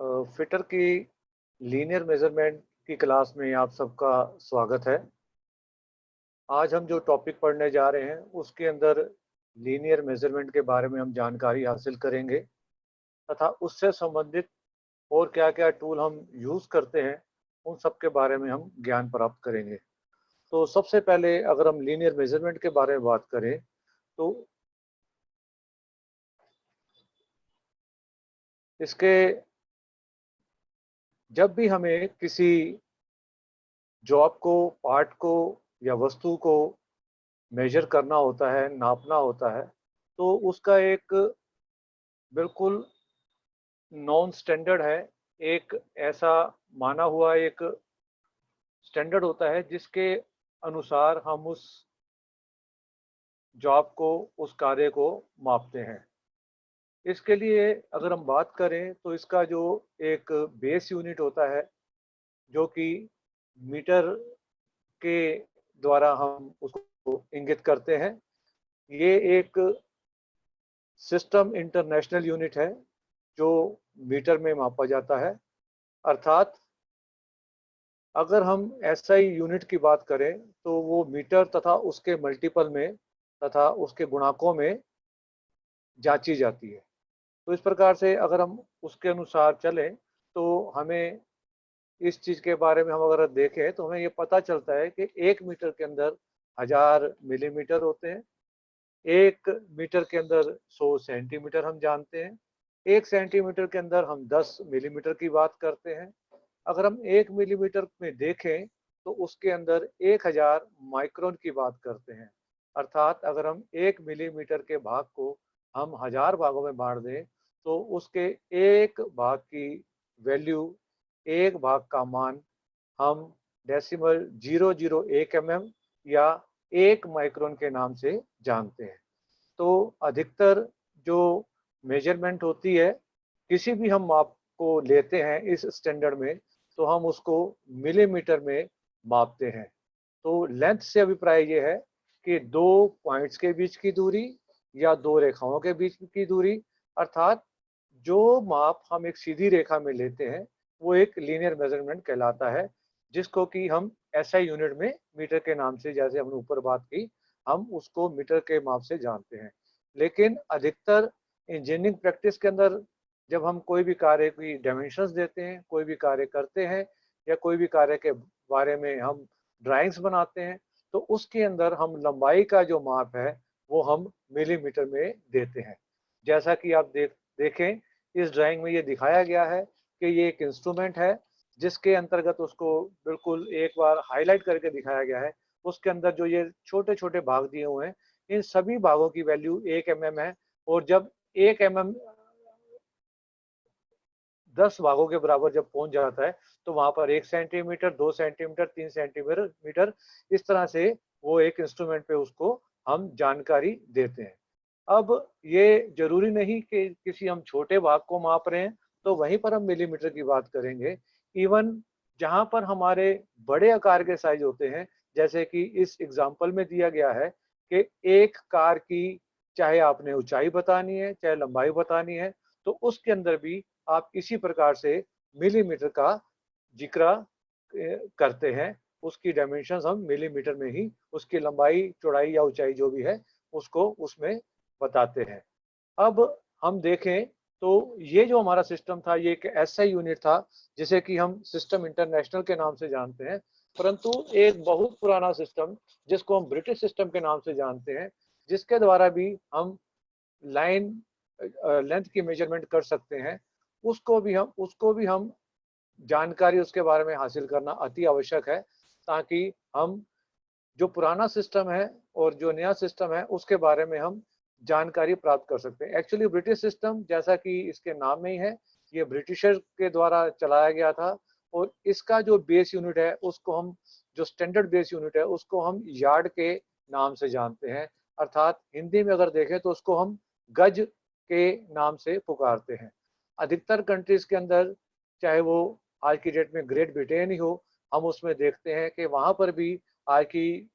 Fitter की linear measurement की class में आप सबका स्वागत है। आज हम जो टॉपिक पढ़ने जा रहे हैं उसके अंदर लीनियर मेजरमेंट के बारे में हम जानकारी हासिल करेंगे तथा उससे संबंधित और क्या-क्या टूल हम यूज़ करते हैं उन सब के बारे में हम ज्ञान प्राप्त करेंगे। तो सबसे पहले अगर हम लीनियर मेजरमेंट के बारे में बात करें तो इसके जब भी हमें किसी जॉब को, पार्ट को या वस्तु को मेजर करना होता है, नापना होता है, तो उसका एक बिल्कुल नॉन स्टैंडर्ड है, एक ऐसा माना हुआ एक स्टैंडर्ड होता है जिसके अनुसार हम उस जॉब को, उस कार्य को मापते हैं। इसके लिए अगर हम बात करें तो इसका जो एक बेस यूनिट होता है, जो कि मीटर के द्वारा हम उसको इंगित करते हैं। ये एक सिस्टम इंटरनेशनल यूनिट है, जो मीटर में मापा जाता है। अर्थात अगर हम एसआई यूनिट की बात करें तो वो मीटर तथा उसके मल्टीपल में तथा उसके गुणाकों में जांची जाती है। तो इस प्रकार से अगर हम उसके अनुसार चलें तो हमें इस चीज़ के बारे में हम अगर देखें तो हमें ये पता चलता है कि 1 मीटर के अंदर 1000 मिलीमीटर होते हैं। 1 मीटर के अंदर 100 सेंटीमीटर हम जानते हैं। 1 सेंटीमीटर के अंदर हम 10 मिलीमीटर की बात करते हैं। अगर हम 1 मिलीमीटर में देखें तो उसके अंदर 1000 माइक्रोन की बात करते हैं। अर्थात अगर हम 1 मिलीमीटर के भाग को हम 1000 भागों में बाँट दें तो उसके 1 भाग की वैल्यू, 1 भाग का मान हम डेसिमल 001 mm या 1 माइक्रोन के नाम से जानते हैं। तो अधिकतर जो मेजरमेंट होती है, किसी भी हम माप को लेते हैं इस स्टैंडर्ड में, तो हम उसको मिलीमीटर में मापते हैं। तो लेंथ से अभिप्राय ये है कि 2 पॉइंट्स के बीच की दूरी या 2 रेखाओं के बीच की दूरी, अर्थात जो माप हम एक सीधी रेखा में लेते हैं, वो एक लीनियर मेजरमेंट कहलाता है, जिसको कि हम एसआई यूनिट में मीटर के नाम से, जैसे हमने ऊपर बात की, हम उसको मीटर के माप से जानते हैं। लेकिन अधिकतर इंजीनियरिंग प्रैक्टिस के अंदर जब हम कोई भी कार्य की डायमेंशंस देते हैं, कोई भी कार्य करते हैं या कोई भी कार्य के बारे में हम ड्राइंग्स बनाते हैं, तो उसके अंदर हम लंबाई का जो माप है, वो हम मिलीमीटर में देते हैं। जैसा कि आप देखें, इस ड्राइंग में ये दिखाया गया है कि ये एक इंस्ट्रूमेंट है, जिसके अंतर्गत उसको बिल्कुल एक बार हाइलाइट करके दिखाया गया है। उसके अंदर जो ये छोटे-छोटे भाग दिए हुए हैं, इन सभी भागों की वैल्यू 1 mm है और जब 1 mm 10 भागों के बराबर जब पहुंच जाता है, तो वहां पर 1 सेंटीमीटर, 2 सेंटीमीटर, 3 सेंटीमीटर इस तरह से वो एक इंस्ट्रूमेंट पे उसको हम जानकारी देते हैं। अब ये जरूरी नहीं कि किसी हम छोटे भाग को माप रहे हैं तो वहीं पर हम मिलीमीटर की बात करेंगे। इवन जहां पर हमारे बड़े आकार के साइज होते हैं, जैसे कि इस एग्जांपल में दिया गया है कि एक कार की चाहे आपने ऊंचाई बतानी है, चाहे लंबाई बतानी है, तो उसके अंदर भी आप इसी प्रकार से मिलीमीटर का जिक्र करते हैं। उसकी डायमेंशंस हम मिलीमीटर में ही उसकी लंबाई, चौड़ाई या ऊंचाई जो भी है उसको उसमें बताते हैं। अब हम देखें तो ये जो हमारा सिस्टम था, ये एक ऐसा यूनिट था जिसे कि हम सिस्टम इंटरनेशनल के नाम से जानते हैं। परंतु एक बहुत पुराना सिस्टम जिसको हम ब्रिटिश सिस्टम के नाम से जानते हैं, जिसके द्वारा भी हम लाइन लेंथ की मेजरमेंट कर सकते हैं, उसको भी हम जानकारी उसके बारे में हासिल करना अति आवश्यक है, ताकि हम जो पुराना सिस्टम है और जो नया सिस्टम है उसके बारे में हम जानकारी प्राप्त कर सकते हैं। एक्चुअली ब्रिटिश सिस्टम, जैसा कि इसके नाम में ही है, ये ब्रिटिशर के द्वारा चलाया गया था और इसका जो बेस यूनिट है उसको हम, जो स्टैंडर्ड बेस यूनिट है उसको हम यार्ड के नाम से जानते हैं। अर्थात हिंदी में अगर देखें तो उसको हम गज के नाम से पुकारते हैं। अधिकतर कंट्रीज के अंदर, चाहे वो आज की डेट में ग्रेट ब्रिटेन ही हो, हम उसमें देखते हैं कि वहाँ पर भी आज की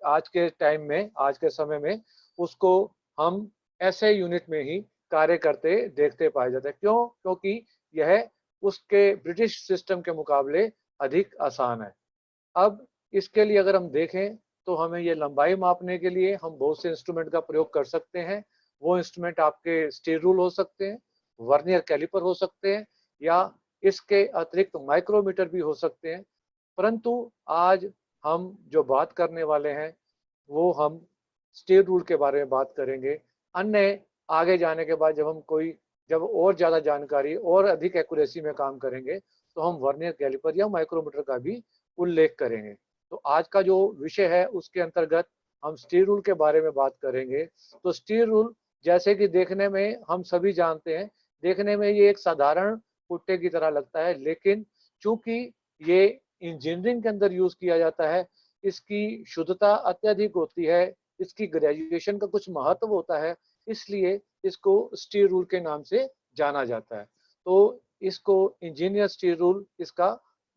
आज के टाइम में, आज के समय में उसको हम ऐसे यूनिट में ही कार्य करते देखते पाए जाते हैं। क्यों? क्योंकि यह उसके ब्रिटिश सिस्टम के मुकाबले अधिक आसान है। अब इसके लिए अगर हम देखें तो हमें ये लंबाई मापने के लिए हम बहुत से इंस्ट्रूमेंट का प्रयोग कर सकते हैं। वो इंस्ट्रूमेंट आपके स्टील रूल हो सकते हैं, वर्नियर कैलिपर हो सकते हैं, या इसके अतिरिक्त माइक्रोमीटर भी हो सकते हैं। परंतु आज हम जो बात करने वाले हैं वो हम स्टील रूल के बारे में बात करेंगे। अन्य आगे जाने के बाद जब और ज़्यादा जानकारी और अधिक एक्यूरेसी में काम करेंगे तो हम वर्नियर कैलिपर या माइक्रोमीटर का भी उल्लेख करेंगे। तो आज का जो विषय है उसके अंतर्गत हम स्टील रूल के बारे में बात करेंगे। तो स्टील रूल जैसे कि देखने में हम सभी जानते हैं, देखने में ये एक साधारण पुट्टे की तरह लगता है, लेकिन चूंकि ये इंजीनियरिंग के अंदर यूज किया जाता है, इसकी शुद्धता अत्यधिक होती है, इसकी ग्रेजुएशन का कुछ महत्व होता है, इसलिए इसको स्टील रूल के नाम से जाना जाता है। तो इसको इंजीनियर स्टील रूल इसका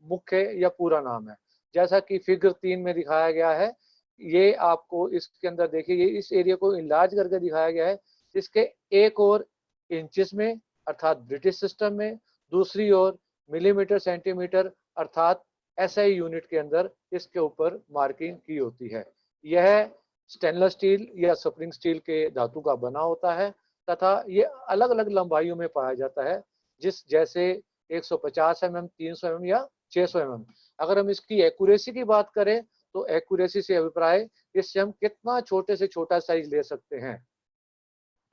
मुख्य या पूरा नाम है। जैसा कि फिगर 3 में दिखाया गया है, ये आपको इसके अंदर देखिए, ये इस एरिया को इनलार्ज करके दिखाया गया है। इसके एक और इंचेस में अर्थात ब्रिटिश सिस्टम में, दूसरी ओर मिलीमीटर सेंटीमीटर अर्थात एसआई यूनिट के अंदर इसके ऊपर मार्किंग की होती है। यह स्टेनलेस स्टील या स्प्रिंग स्टील के धातु का बना होता है तथा ये अलग अलग लंबाइयों में पाया जाता है, जैसे 150 mm, 300 mm या 600 mm। अगर हम इसकी एक्यूरेसी की बात करें तो एक्यूरेसी से अभिप्राय इससे हम कितना छोटे से छोटा साइज ले सकते हैं।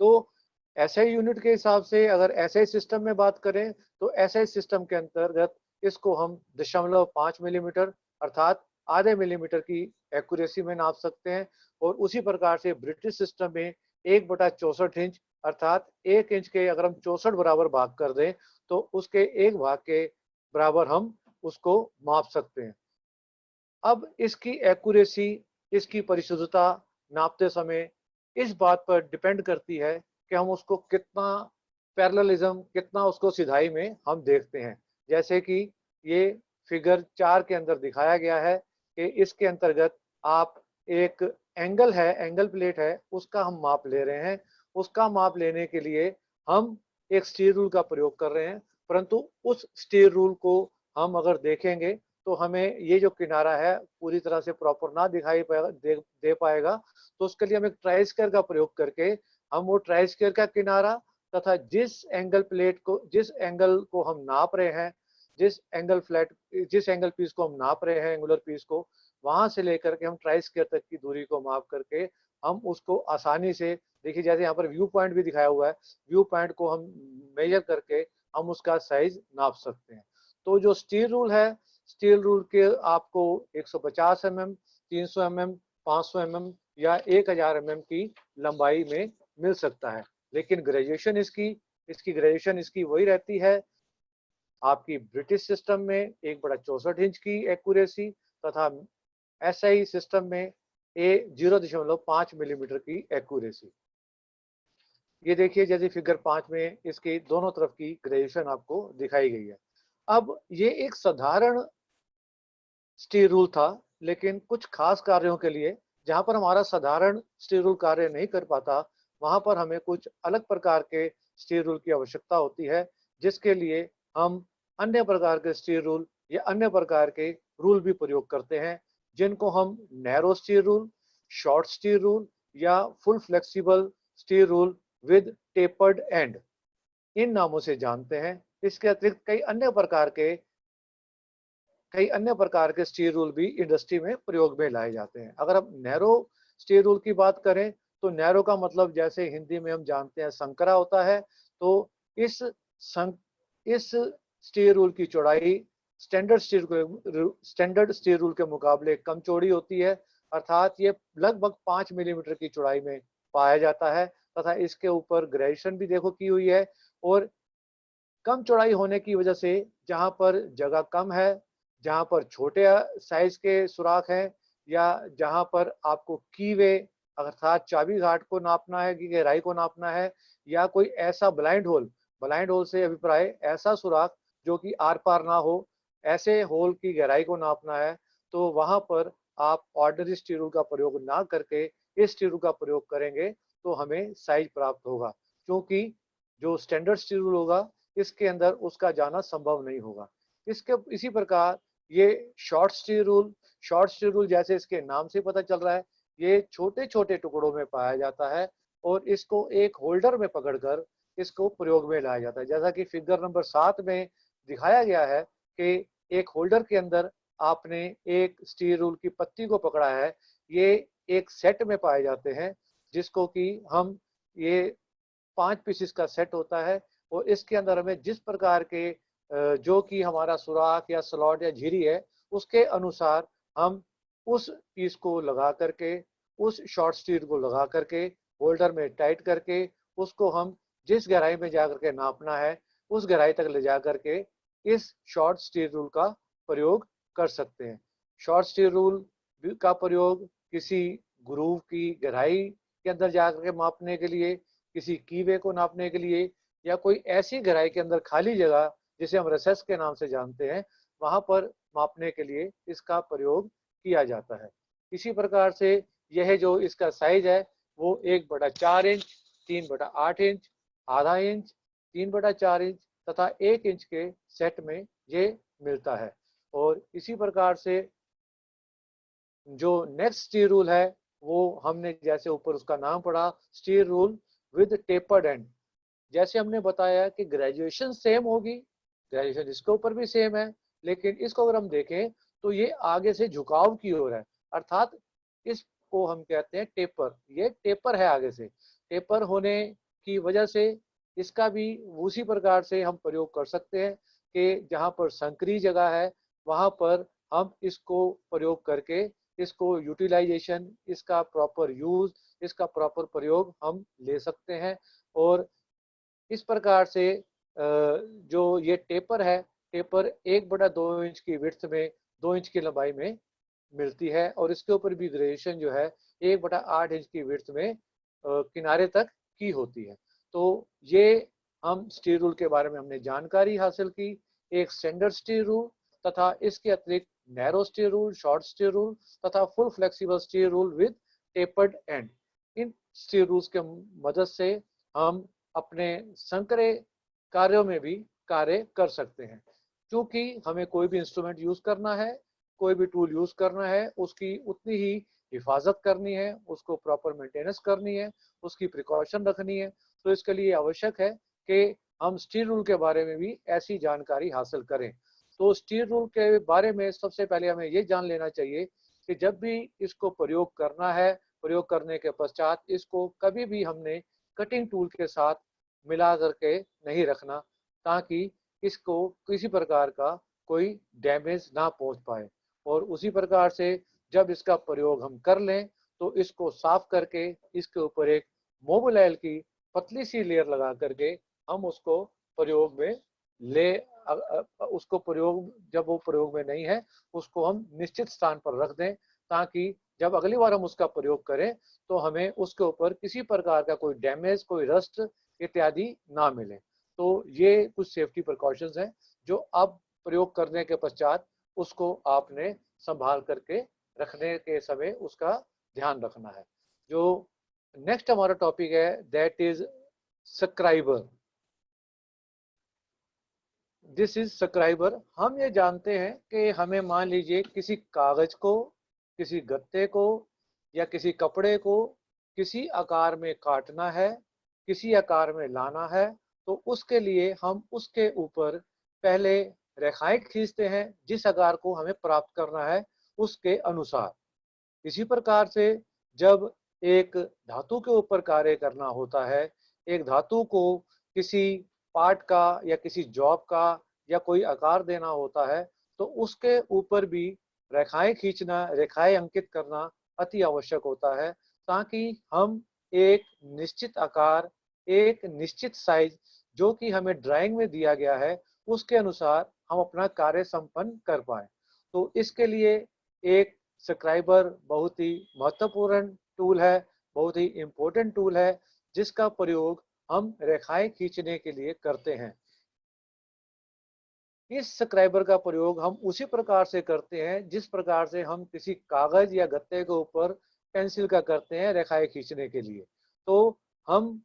तो एसआई यूनिट के हिसाब से अगर एसआई सिस्टम में बात करें तो एसआई सिस्टम के अंतर्गत इसको हम 0.5 मिलीमीटर अर्थात आधे मिलीमीटर की एक्यूरेसी में नाप सकते हैं। और उसी प्रकार से ब्रिटिश सिस्टम में 1/64 इंच अर्थात 1 इंच के अगर हम 64 बराबर भाग कर दें तो उसके एक भाग के बराबर हम उसको माप सकते हैं। अब इसकी एक्यूरेसी, इसकी परिशुद्धता नापते समय इस बात पर डिपेंड करती है कि हम उसको कितना पैरेललिज्म, कितना उसको सिधाई में हम देखते हैं। जैसे कि ये फिगर 4 के अंदर दिखाया गया है कि इसके अंतर्गत आप एक एंगल प्लेट है, उसका हम माप ले रहे हैं। उसका माप लेने के लिए हम एक स्टील रूल का प्रयोग कर रहे हैं, परंतु उस स्टील रूल को हम अगर देखेंगे तो हमें ये जो किनारा है पूरी तरह से प्रॉपर ना दिखाई पाएगा, दे पाएगा। तो उसके लिए हम एक ट्राई स्क्वायर का प्रयोग करके हम वो ट्राई स्क्वायर का किनारा तथा जिस एंगल को हम नाप रहे हैं, जिस एंगल पीस को हम नाप रहे हैं, एंगुलर पीस को, वहां से लेकर के हम ट्राई स्क्वायर तक की दूरी को माप करके हम उसको आसानी से, देखिए जैसे यहाँ पर व्यू पॉइंट भी दिखाया हुआ है, व्यू पॉइंट को हम मेजर करके हम उसका साइज नाप सकते हैं। तो जो स्टील रूल है, स्टील रूल के आपको 150 mm, 300 mm, 500 mm या 1000 mm की लंबाई में मिल सकता है। लेकिन ग्रेजुएशन इसकी ग्रेजुएशन इसकी वही रहती है, आपकी ब्रिटिश सिस्टम में 1/64 इंच की एक्यूरेसी तथा एसआई सिस्टम में 0.5 मिलीमीटर की एक्यूरेसी। ये देखिए जैसे फिगर 5 में इसकी दोनों तरफ की ग्रेजुएशन आपको दिखाई गई है। अब ये एक साधारण स्टील रूल था, लेकिन कुछ खास कार्यों के लिए जहां पर हमारा साधारण स्टील रूल कार्य नहीं कर पाता, वहां पर हमें कुछ अलग प्रकार के स्टील रूल की आवश्यकता होती है, जिसके लिए हम अन्य प्रकार के स्टील रूल या अन्य प्रकार के रूल भी प्रयोग करते हैं, जिनको हम narrow steel rule, short steel rule या full flexible steel rule with tapered end, इन नामों से जानते हैं। इसके अतिरिक्त कई अन्य प्रकार के स्टील रूल भी इंडस्ट्री में प्रयोग में लाए जाते हैं। अगर हम नैरो स्टील रूल की बात करें तो नैरो का मतलब जैसे हिंदी में हम जानते हैं संकरा होता है। तो इस सं, इस स्टील रूल की चौड़ाई स्टैंडर्ड स्टील रूल के मुकाबले कम चौड़ी होती है, अर्थात ये लगभग 5 मिलीमीटर की चौड़ाई में पाया जाता है तथा इसके ऊपर ग्रेजुएशन भी देखो की हुई है। और कम चौड़ाई होने की वजह से जहाँ पर जगह कम है, जहाँ पर छोटे साइज के सुराख हैं, या जहाँ पर आपको कीवे अर्थात चाबी घाट को नापना है, की गहराई को नापना है, या कोई ऐसा ब्लाइंड होल से अभिप्राय ऐसा सुराख जो कि आर पार ना हो, ऐसे होल की गहराई को नापना है, तो वहां पर आप ऑर्डिनरी स्टील रूल का प्रयोग ना करके इस स्टील रूल का प्रयोग करेंगे तो हमें साइज प्राप्त होगा। क्योंकि जो स्टैंडर्ड स्टील रूल होगा इसके अंदर उसका जाना संभव नहीं होगा। इसी प्रकार ये शॉर्ट स्टील रूल जैसे इसके नाम से पता चल रहा है, ये छोटे छोटे टुकड़ों में पाया जाता है और इसको एक होल्डर में पकड़कर इसको प्रयोग में लाया जाता है। जैसा कि फिगर नंबर 7 में दिखाया गया है कि एक होल्डर के अंदर आपने एक स्टील रूल की पत्ती को पकड़ा है। ये एक सेट में पाए जाते हैं, जिसको कि हम ये 5 पीसेस का सेट होता है और इसके अंदर हमें जिस प्रकार के जो कि हमारा सुराख या स्लॉट या झिरी है, उसके अनुसार हम उस पीस को लगा करके, उस शॉर्ट स्टील को लगा करके होल्डर में टाइट करके उसको हम जिस गहराई में जाकर के नापना है उस गहराई तक ले जा करके इस शॉर्ट स्टील रूल का प्रयोग कर सकते हैं। शॉर्ट स्टील रूल का प्रयोग किसी ग्रूव की गहराई के अंदर जाकर के मापने के लिए, किसी कीवे को नापने के लिए, या कोई ऐसी गहराई के अंदर खाली जगह जिसे हम रेसेस के नाम से जानते हैं, वहां पर मापने के लिए इसका प्रयोग किया जाता है। इसी प्रकार से यह जो इसका साइज है वो 1/4 इंच, 3/8 इंच, आधा इंच, 3/4 इंच तथा 1 इंच के सेट में ये मिलता है। और इसी प्रकार से जो नेक्स्ट स्टील रूल है वो हमने जैसे ऊपर उसका नाम पढ़ा, steel rule with tapered and. जैसे हमने बताया कि ग्रेजुएशन सेम होगी, ग्रेजुएशन इसके ऊपर भी सेम है, लेकिन इसको अगर हम देखें तो ये आगे से झुकाव की ओर है, अर्थात इसको हम कहते हैं टेपर। ये टेपर है आगे से, टेपर होने की वजह से इसका भी उसी प्रकार से हम प्रयोग कर सकते हैं कि जहाँ पर संकरी जगह है वहाँ पर हम इसको प्रयोग करके इसको यूटिलाइजेशन, इसका प्रॉपर यूज, इसका प्रॉपर प्रयोग हम ले सकते हैं। और इस प्रकार से जो ये टेपर है, टेपर 1/2 इंच की विड्थ में 2 इंच की लंबाई में मिलती है और इसके ऊपर भी ग्रेजुएशन जो है 1/8 इंच की विड्थ में किनारे तक की होती है। तो ये हम स्टील रूल के बारे में हमने जानकारी हासिल की, एक स्टैंडर्ड स्टील रूल तथा इसके अतिरिक्त narrow steel rule, short steel rule तथा full flexible steel rule with tapered end. इन स्टील रूल्स के मदद से हम अपने संकरे कार्यों में भी कार्य कर सकते हैं। क्योंकि हमें कोई भी इंस्ट्रूमेंट यूज करना है, कोई भी टूल यूज करना है, उसकी उतनी ही हिफाजत करनी है, उसको प्रॉपर मेंटेनेंस करनी है, उसकी प्रिकॉशन रखनी है। तो इसके लिए आवश्यक है कि हम स्टील रूल के बारे में भी ऐसी जानकारी हासिल करें। तो स्टील रूल के बारे में सबसे पहले हमें ये जान लेना चाहिए कि जब भी इसको प्रयोग करना है, प्रयोग करने के पश्चात इसको कभी भी हमने कटिंग टूल के साथ मिला करके नहीं रखना, ताकि इसको किसी प्रकार का कोई डैमेज ना पहुंच पाए। और उसी प्रकार से जब इसका प्रयोग हम कर लें तो इसको साफ करके इसके ऊपर एक मोबिल ऑयल की पतली सी लेयर लगा करके हम उसको प्रयोग में ले उसको प्रयोग, जब वो प्रयोग में नहीं है उसको हम निश्चित स्थान पर रख दें, ताकि जब अगली बार हम उसका प्रयोग करें तो हमें उसके ऊपर किसी प्रकार का कोई डैमेज, कोई रस्ट इत्यादि ना मिले। तो ये कुछ सेफ्टी प्रिकॉशंस हैं जो अब प्रयोग करने के पश्चात उसको आपने संभाल करके रखने के समय उसका ध्यान रखना है। जो नेक्स्ट हमारा टॉपिक है that is scriber. This is scriber. हम ये जानते हैं कि हमें मान लीजिए किसी कागज को, किसी गत्ते को या किसी कपड़े को किसी आकार में काटना है, किसी आकार में लाना है, तो उसके लिए हम उसके ऊपर पहले रेखाएं खींचते हैं जिस आकार को हमें प्राप्त करना है उसके अनुसार। इसी प्रकार से जब एक धातु के ऊपर कार्य करना होता है, एक धातु को किसी पार्ट का या किसी जॉब का या कोई आकार देना होता है, तो उसके ऊपर भी रेखाएं खींचना, रेखाएं अंकित करना अति आवश्यक होता है, ताकि हम एक निश्चित आकार, एक निश्चित साइज जो कि हमें ड्राइंग में दिया गया है उसके अनुसार हम अपना कार्य संपन्न कर पाए। तो इसके लिए एक स्क्राइबर बहुत ही महत्वपूर्ण टूल है, बहुत ही इम्पोर्टेंट टूल है, जिसका प्रयोग हम रेखाएं खींचने के लिए करते हैं। इस स्क्राइबर का प्रयोग हम उसी प्रकार से करते हैं जिस प्रकार से हम किसी कागज या गत्ते के ऊपर पेंसिल का करते हैं रेखाएं खींचने के लिए। तो हम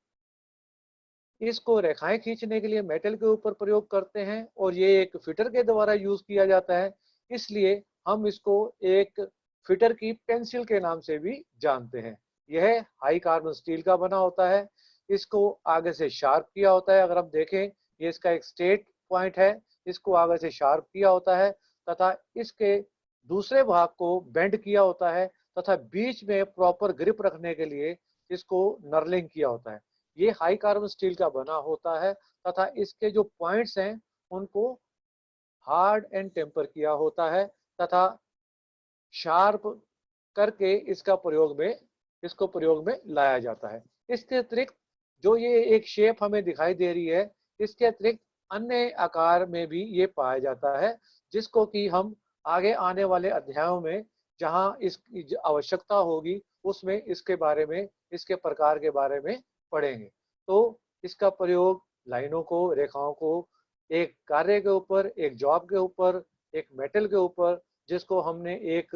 इसको रेखाएं खींचने के लिए मेटल के ऊपर प्रयोग करते हैं और ये एक फिटर के द्वारा यूज किया जाता है, इसलिए हम इसको एक फिटर की पेंसिल के नाम से भी जानते हैं। यह हाई कार्बन स्टील का बना होता है, इसको आगे से शार्प किया होता है। अगर हम देखें, ये इसका एक स्टेट पॉइंट है, इसको आगे से शार्प किया होता है तथा इसके दूसरे भाग को बेंड किया होता है तथा बीच में प्रॉपर ग्रिप रखने के लिए इसको नर्लिंग किया होता है। ये हाई कार्बन स्टील का बना होता है तथा इसके जो पॉइंट्स हैं उनको हार्ड एंड टेम्पर किया होता है तथा शार्प करके इसको प्रयोग में लाया जाता है। इसके अतिरिक्त जो ये एक शेप हमें दिखाई दे रही है, इसके अतिरिक्त अन्य आकार में भी ये पाया जाता है, जिसको कि हम आगे आने वाले अध्यायों में जहां इसकी आवश्यकता होगी उसमें इसके प्रकार के बारे में पढ़ेंगे। तो इसका प्रयोग लाइनों को, रेखाओं को एक कार्य के ऊपर, एक जॉब के ऊपर, एक मेटल के ऊपर जिसको हमने एक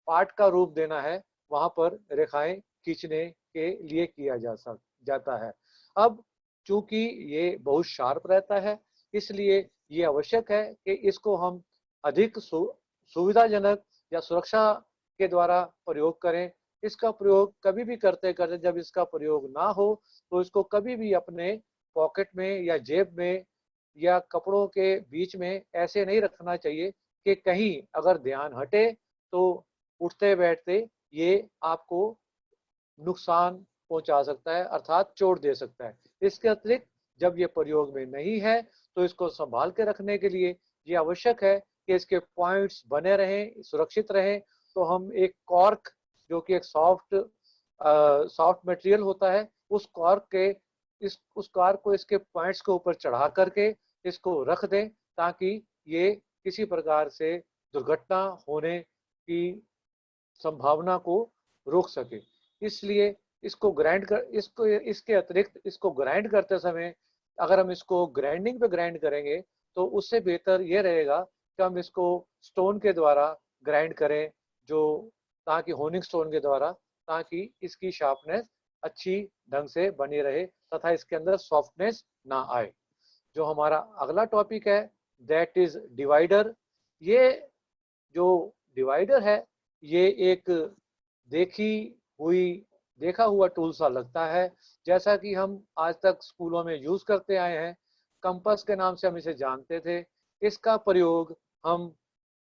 पार्ट का रूप देना है, वहां पर रेखाएं खींचने के लिए किया जाता है। अब चूंकि ये बहुत शार्प रहता है, इसलिए ये आवश्यक है कि इसको हम अधिक सुविधाजनक या सुरक्षा के द्वारा प्रयोग करें। इसका प्रयोग कभी भी करते करते जब इसका प्रयोग ना हो तो इसको कभी भी अपने पॉकेट में या जेब में या कपड़ों के बीच में ऐसे नहीं रखना चाहिए कि कहीं अगर ध्यान हटे तो उठते बैठते ये आपको नुकसान पहुंचा सकता है, अर्थात चोट दे सकता है। इसके अतिरिक्त जब ये प्रयोग में नहीं है तो इसको संभाल के रखने के लिए ये आवश्यक है कि इसके पॉइंट्स बने रहें, सुरक्षित रहें। तो हम एक कॉर्क, जो कि एक सॉफ्ट मटेरियल होता है, उस कॉर्क को इसके पॉइंट्स के ऊपर चढ़ा करके इसको रख दें ताकि ये किसी प्रकार से दुर्घटना होने की संभावना को रोक सके। इसलिए इसके अतिरिक्त इसको ग्राइंड करते समय अगर हम इसको ग्राइंडिंग पे ग्राइंड करेंगे तो उससे बेहतर ये रहेगा कि हम इसको स्टोन के द्वारा ग्राइंड करें, जो ताकि होनिंग स्टोन के द्वारा, ताकि इसकी शार्पनेस अच्छी ढंग से बनी रहे तथा इसके अंदर सॉफ्टनेस ना आए। जो हमारा अगला टॉपिक है दैट इज डिवाइडर। ये जो डिवाइडर है ये एक देखी हुई देखा हुआ टूल सा लगता है, जैसा कि हम आज तक स्कूलों में यूज करते आए हैं। कंपास के नाम से हम इसे जानते थे। इसका प्रयोग हम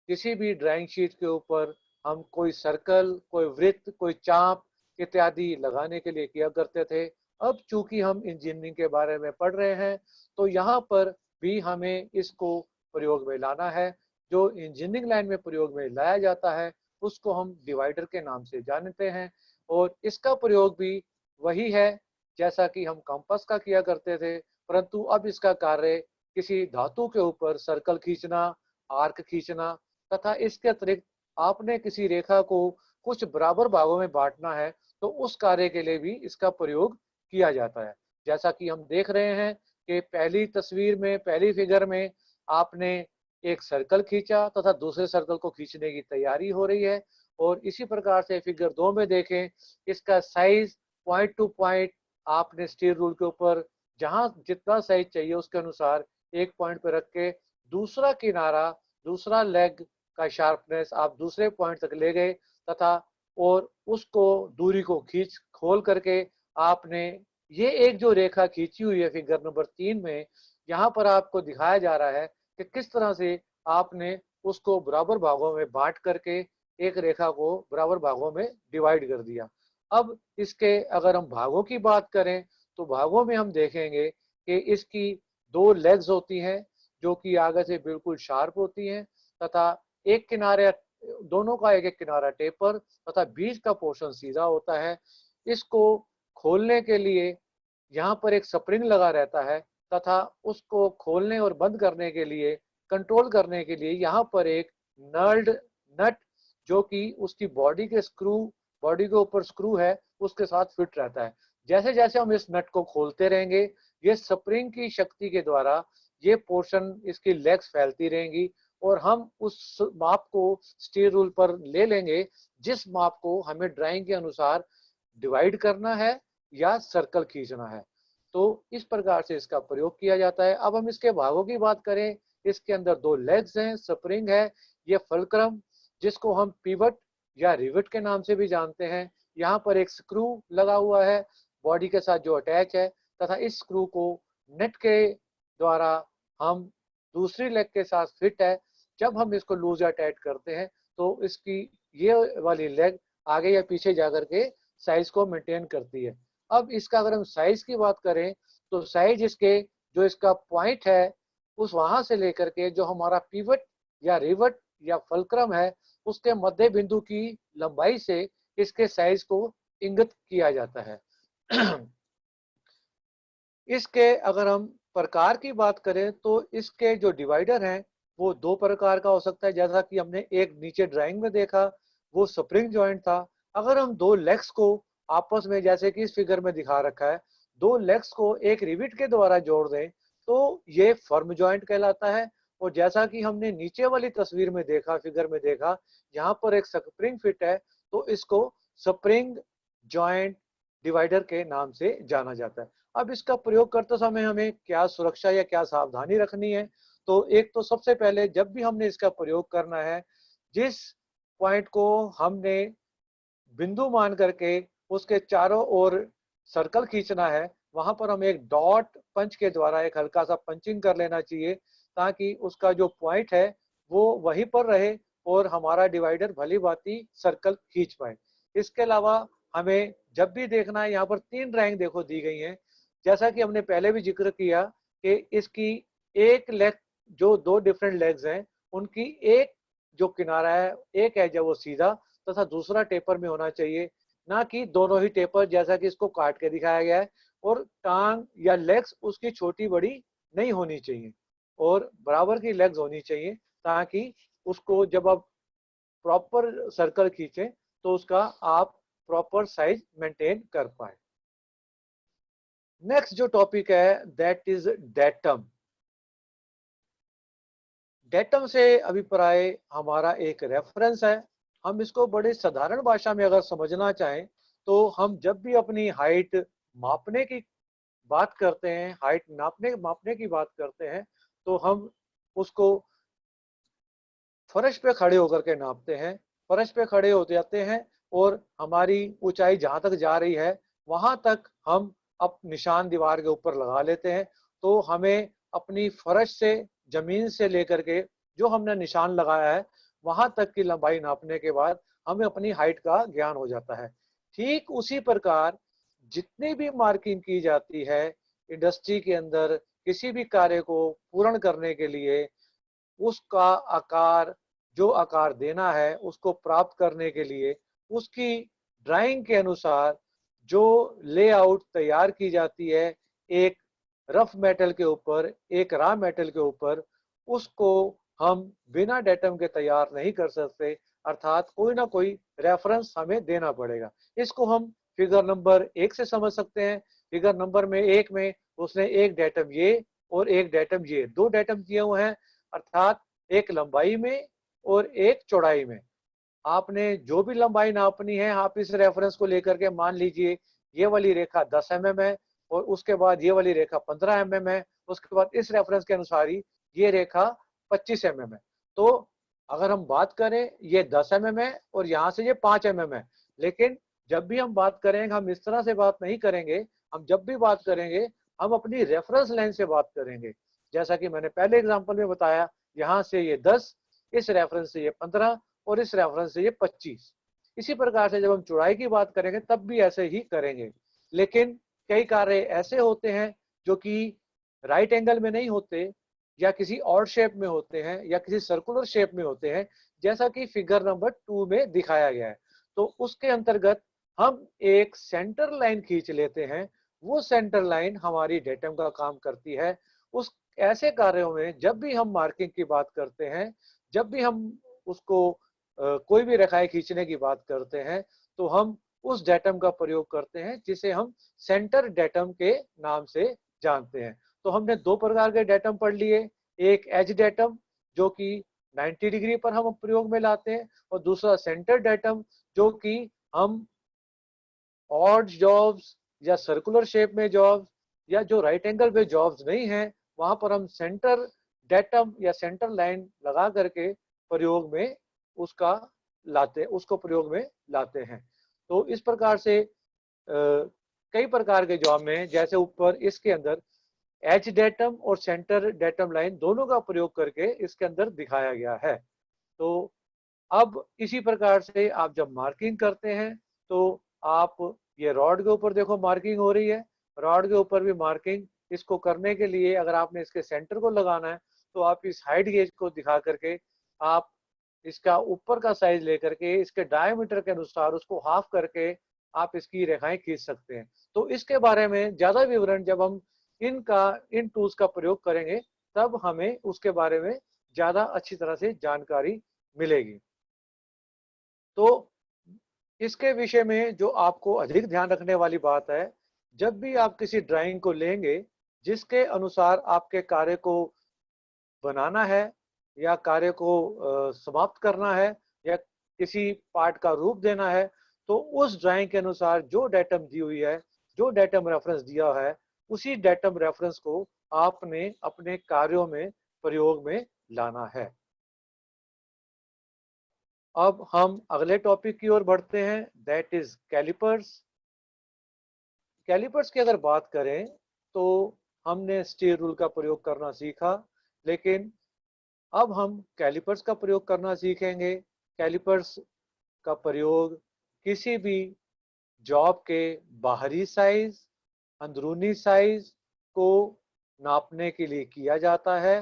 किसी भी ड्राइंग शीट के ऊपर हम कोई सर्कल, कोई वृत्त, कोई चाप इत्यादि लगाने के लिए किया करते थे। अब चूंकि हम इंजीनियरिंग के बारे में पढ़ रहे हैं तो यहाँ पर भी हमें इसको प्रयोग में लाना है। जो इंजीनियरिंग लाइन में प्रयोग में लाया जाता है उसको हम डिवाइडर के नाम से जानते हैं और इसका प्रयोग भी वही है जैसा कि हम कंपास का किया करते थे, परंतु अब इसका कार्य किसी धातु के ऊपर सर्कल खींचना, आर्क खींचना तथा इसके अतिरिक्त आपने किसी रेखा को कुछ बराबर भागों में बांटना है तो उस कार्य के लिए भी इसका प्रयोग किया जाता है। जैसा कि हम देख रहे हैं कि पहली तस्वीर में, पहली फिगर में आपने एक सर्कल खींचा तथा दूसरे सर्कल को खींचने की तैयारी हो रही है और इसी प्रकार से फिगर 2 में देखें, इसका साइज पॉइंट टू पॉइंट आपने स्टील रूल के ऊपर जहां जितना साइज चाहिए उसके अनुसार एक पॉइंट पे रख के दूसरा किनारा, दूसरा लेग का शार्पनेस आप दूसरे पॉइंट तक ले गए तथा और उसको दूरी को खोल करके आपने ये एक जो रेखा खींची हुई है फिगर नंबर 3 में, यहाँ पर आपको दिखाया जा रहा है कि किस तरह से आपने उसको बराबर भागों में बांट करके एक रेखा को बराबर भागों में डिवाइड कर दिया। अब इसके अगर हम भागों की बात करें तो भागों में हम देखेंगे कि इसकी 2 लेग्स होती हैं जो कि आगे से बिल्कुल शार्प होती हैं तथा एक किनारे, दोनों का एक एक किनारा टेपर तथा बीच का पोर्शन सीधा होता है। इसको खोलने के लिए यहाँ पर एक स्प्रिंग लगा रहता है तथा उसको खोलने और बंद करने के लिए, कंट्रोल करने के लिए यहाँ पर एक नर्ल्ड नट, जो कि उसकी बॉडी के ऊपर स्क्रू है, उसके साथ फिट रहता है। जैसे जैसे हम इस नट को खोलते रहेंगे ये स्प्रिंग की शक्ति के द्वारा ये पोर्शन, इसकी लेग्स फैलती रहेंगी और हम उस माप को स्टील रूल पर ले लेंगे जिस माप को हमें ड्राइंग के अनुसार डिवाइड करना है या सर्कल खींचना है। तो इस प्रकार से इसका प्रयोग किया जाता है। अब हम इसके भागों की बात करें, इसके अंदर दो लेग्स हैं, स्प्रिंग है, ये फुलक्रम जिसको हम पिवट या रिवेट के नाम से भी जानते हैं। यहाँ पर एक स्क्रू लगा हुआ है बॉडी के साथ जो अटैच है, तथा इस स्क्रू को नेट के द्वारा हम दूसरी लेग के साथ फिट है। जब हम इसको लूज या टाइट करते हैं तो इसकी ये वाली लेग आगे या पीछे जाकर के साइज को मेंटेन करती है। अब इसका अगर हम साइज की बात करें तो साइज इसके जो इसका पॉइंट है उस वहां से लेकर के जो हमारा पिवट या रिवट या फुलक्रम है उसके मध्य बिंदु की लंबाई से इसके साइज को इंगित किया जाता है। इसके अगर हम प्रकार की बात करें तो इसके जो डिवाइडर हैं वो दो प्रकार का हो सकता है। जैसा कि हमने एक नीचे ड्राइंग में देखा वो स्प्रिंग जॉइंट था। अगर हम दो लेग्स को आपस में, जैसे कि इस फिगर में दिखा रखा है, दो लेग्स को एक रिविट के द्वारा जोड़ दें तो ये फर्म जॉइंट कहलाता है। और जैसा कि हमने नीचे वाली तस्वीर में देखा, फिगर में देखा, यहाँ पर एक स्प्रिंग फिट है तो इसको स्प्रिंग जॉइंट डिवाइडर के नाम से जाना जाता है। अब इसका प्रयोग करते समय हमें क्या सुरक्षा या क्या सावधानी रखनी है, तो एक तो सबसे पहले जब भी हमने इसका प्रयोग करना है, जिस पॉइंट को हमने बिंदु मान करके उसके चारों ओर सर्कल खींचना है, वहां पर हम एक डॉट पंच के द्वारा एक हल्का सा पंचिंग कर लेना चाहिए ताकि उसका जो पॉइंट है वो वहीं पर रहे और हमारा डिवाइडर भली भांति सर्कल खींच पाए। इसके अलावा हमें जब भी देखना है, यहाँ पर तीन ड्राइंग देखो दी गई हैं। जैसा कि हमने पहले भी जिक्र किया कि इसकी एक लेग, जो दो डिफरेंट लेग्स हैं उनकी एक जो किनारा है, एक एज है वो सीधा तथा दूसरा टेपर में होना चाहिए, ना कि दोनों ही टेपर जैसा कि इसको काट के दिखाया गया है। और टांग या लेग्स उसकी छोटी बड़ी नहीं होनी चाहिए और बराबर की लेग्स होनी चाहिए ताकि उसको जब आप प्रॉपर सर्कल खींचे तो उसका आप प्रॉपर साइज मेंटेन कर पाए। नेक्स्ट जो टॉपिक है दैट इज डेटम। डेटम से अभिप्राय हमारा एक रेफरेंस है। हम इसको बड़े साधारण भाषा में अगर समझना चाहें तो हम जब भी अपनी हाइट मापने की बात करते हैं, हाइट नापने मापने की बात करते हैं, तो हम उसको फर्श पे खड़े होकर के नापते हैं। फर्श पे खड़े हो जाते हैं और हमारी ऊंचाई जहां तक जा रही है वहां तक हम अब निशान दीवार के ऊपर लगा लेते हैं। तो हमें अपनी फर्श से, जमीन से लेकर के जो हमने निशान लगाया है वहां तक की लंबाई नापने के बाद हमें अपनी हाइट का ज्ञान हो जाता है। ठीक उसी प्रकार जितनी भी मार्किंग की जाती है इंडस्ट्री के अंदर किसी भी कार्य को पूर्ण करने के लिए, उसका आकार, जो आकार देना है उसको प्राप्त करने के लिए उसकी ड्राइंग के अनुसार जो लेआउट तैयार की जाती है एक रफ मेटल के ऊपर, एक रॉ मेटल के ऊपर, उसको हम बिना डेटम के तैयार नहीं कर सकते। अर्थात कोई ना कोई रेफरेंस हमें देना पड़ेगा। इसको हम फिगर नंबर 1 से समझ सकते हैं। फिगर नंबर में 1 में उसने एक डेटम ये और एक डेटम ये, दो डेटम दिए हुए हैं, अर्थात एक लंबाई में और एक चौड़ाई में। आपने जो भी लंबाई नापनी है आप इस रेफरेंस को लेकर के मान लीजिए ये वाली रेखा 10 mm है और उसके बाद ये वाली रेखा 15 mm है, उसके बाद इस रेफरेंस के अनुसार ही ये रेखा 25 mm है। तो अगर हम बात करें ये 10 mm है और यहाँ से ये 5 mm है, लेकिन जब भी हम बात करेंगे हम इस तरह से बात नहीं करेंगे। हम जब भी बात करेंगे हम अपनी रेफरेंस लाइन से बात करेंगे। जैसा कि मैंने पहले एग्जाम्पल में बताया, यहाँ से ये 10, इस रेफरेंस से ये 15 और इस रेफरेंस से ये 25। इसी प्रकार से जब हम चौड़ाई की बात करेंगे तब भी ऐसे ही करेंगे। लेकिन कई कार्य ऐसे होते हैं जो कि राइट एंगल में नहीं होते या किसी और शेप में होते हैं या किसी सर्कुलर शेप में होते हैं, जैसा कि फिगर नंबर 2 में दिखाया गया है। तो उसके अंतर्गत हम एक सेंटर लाइन खींच लेते हैं। वो सेंटर लाइन हमारी डेटम का काम करती है। उस ऐसे कार्यों में जब भी हम मार्किंग की बात करते हैं, जब भी हम उसको कोई भी रेखाएं खींचने की बात करते हैं, तो हम उस डेटम का प्रयोग करते हैं जिसे हम सेंटर डेटम के नाम से जानते हैं। तो हमने दो प्रकार के डेटम पढ़ लिए, एक एज डेटम जो कि 90 डिग्री पर हम प्रयोग में लाते हैं और दूसरा सेंटर डेटम जो कि हम ऑड जॉब्स या सर्कुलर शेप में जॉब्स या जो राइट एंगल पे जॉब्स नहीं है, वहां पर हम सेंटर डेटम या सेंटर लाइन लगा करके प्रयोग में उसको प्रयोग में लाते हैं। तो इस प्रकार से कई प्रकार के जॉब में, जैसे ऊपर इसके अंदर एच डेटम और सेंटर डेटम लाइन दोनों का प्रयोग करके इसके अंदर दिखाया गया है। तो अब इसी प्रकार से आप जब मार्किंग करते हैं तो आप ये रॉड के ऊपर देखो मार्किंग हो रही है, रॉड के ऊपर भी मार्किंग। इसको करने के लिए अगर आपने इसके सेंटर को लगाना है तो आप इस हाइट गेज को दिखा करके आप इसका ऊपर का साइज लेकर के इसके डायमीटर के अनुसार उसको हाफ करके आप इसकी रेखाएं खींच सकते हैं। तो इसके बारे में ज्यादा विवरण जब हम इन टूल्स का प्रयोग करेंगे तब हमें उसके बारे में ज्यादा अच्छी तरह से जानकारी मिलेगी। तो इसके विषय में जो आपको अधिक ध्यान रखने वाली बात है, जब भी आप किसी ड्राइंग को लेंगे जिसके अनुसार आपके कार्य को बनाना है या कार्य को समाप्त करना है या किसी पार्ट का रूप देना है, तो उस ड्राइंग के अनुसार जो डेटम दी हुई है, जो डेटम रेफरेंस दिया है, उसी डेटम रेफरेंस को आपने अपने कार्यों में प्रयोग में लाना है। अब हम अगले टॉपिक की ओर बढ़ते हैं, दैट इज कैलिपर्स। कैलिपर्स की अगर बात करें तो हमने स्टील रूल का प्रयोग करना सीखा, लेकिन अब हम कैलिपर्स का प्रयोग करना सीखेंगे। कैलिपर्स का प्रयोग किसी भी जॉब के बाहरी साइज, अंदरूनी साइज को नापने के लिए किया जाता है।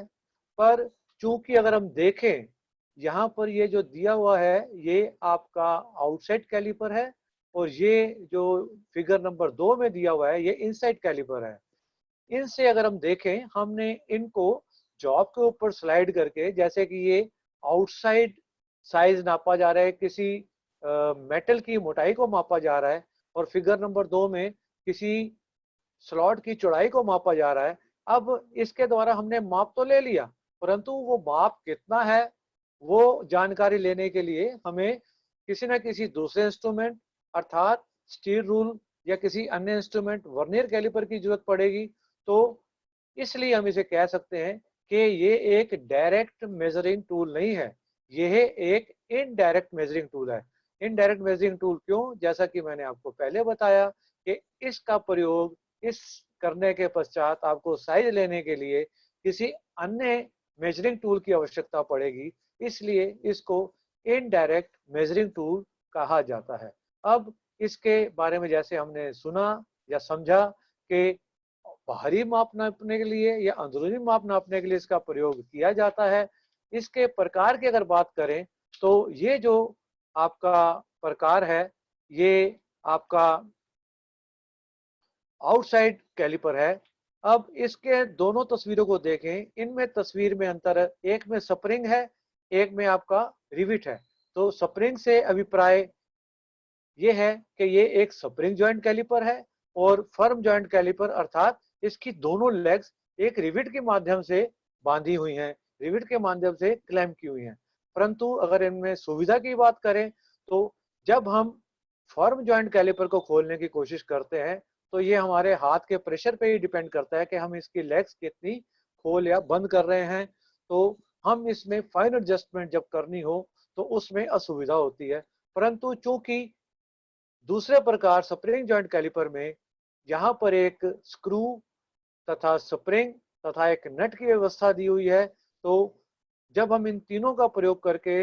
पर चूंकि अगर हम देखें यहाँ पर ये जो दिया हुआ है ये आपका आउटसाइड कैलिपर है और ये जो फिगर नंबर 2 में दिया हुआ है ये इनसाइड कैलिपर है। इनसे अगर हम देखें, हमने इनको जॉब के ऊपर स्लाइड करके, जैसे कि ये आउटसाइड साइज नापा जा रहा है, किसी मेटल की मोटाई को मापा जा रहा है, और फिगर नंबर 2 में किसी स्लॉट की चौड़ाई को मापा जा रहा है। अब इसके द्वारा हमने माप तो ले लिया, परंतु वो माप कितना है वो जानकारी लेने के लिए हमें किसी न किसी दूसरे इंस्ट्रूमेंट अर्थात स्टील रूल या किसी अन्य इंस्ट्रूमेंट वर्नियर कैलिपर की जरूरत पड़ेगी। तो इसलिए हम इसे कह सकते हैं कि ये एक डायरेक्ट मेजरिंग टूल नहीं है, यह एक इनडायरेक्ट मेजरिंग टूल है। इनडायरेक्ट मेजरिंग टूल क्यों? जैसा कि मैंने आपको पहले बताया कि इसका प्रयोग इस करने के पश्चात आपको साइज लेने के लिए किसी अन्य मेजरिंग टूल की आवश्यकता पड़ेगी, इसलिए इसको इनडायरेक्ट मेजरिंग टूल कहा जाता है। अब इसके बारे में जैसे हमने सुना या समझा कि बाहरी माप नापने के लिए या अंदरूनी माप नापने के लिए इसका प्रयोग किया जाता है। इसके प्रकार की अगर बात करें तो ये जो आपका प्रकार है ये आपका आउटसाइड कैलिपर है। अब इसके दोनों तस्वीरों को देखें, इनमें तस्वीर में अंतर है, एक में स्प्रिंग है, एक में आपका रिविट है। तो स्प्रिंग से अभिप्राय ये है कि ये एक स्प्रिंग जॉइंट कैलिपर है और फर्म जॉइंट कैलिपर अर्थात इसकी दोनों लेग्स एक रिविट के माध्यम से बांधी हुई हैं, रिविट के माध्यम से क्लैंप की हुई हैं। परंतु अगर इनमें सुविधा की बात करें तो जब हम फर्म जॉइंट कैलिपर को खोलने की कोशिश करते हैं तो ये हमारे हाथ के प्रेशर पे ही डिपेंड करता है कि हम इसकी लेग्स कितनी खोल या बंद कर रहे हैं। तो हम इसमें फाइन एडजस्टमेंट जब करनी हो तो उसमें असुविधा होती है। परंतु चूंकि दूसरे प्रकार स्प्रिंग जॉइंट कैलिपर में यहाँ पर एक स्क्रू तथा स्प्रिंग तथा एक नट की व्यवस्था दी हुई है, तो जब हम इन तीनों का प्रयोग करके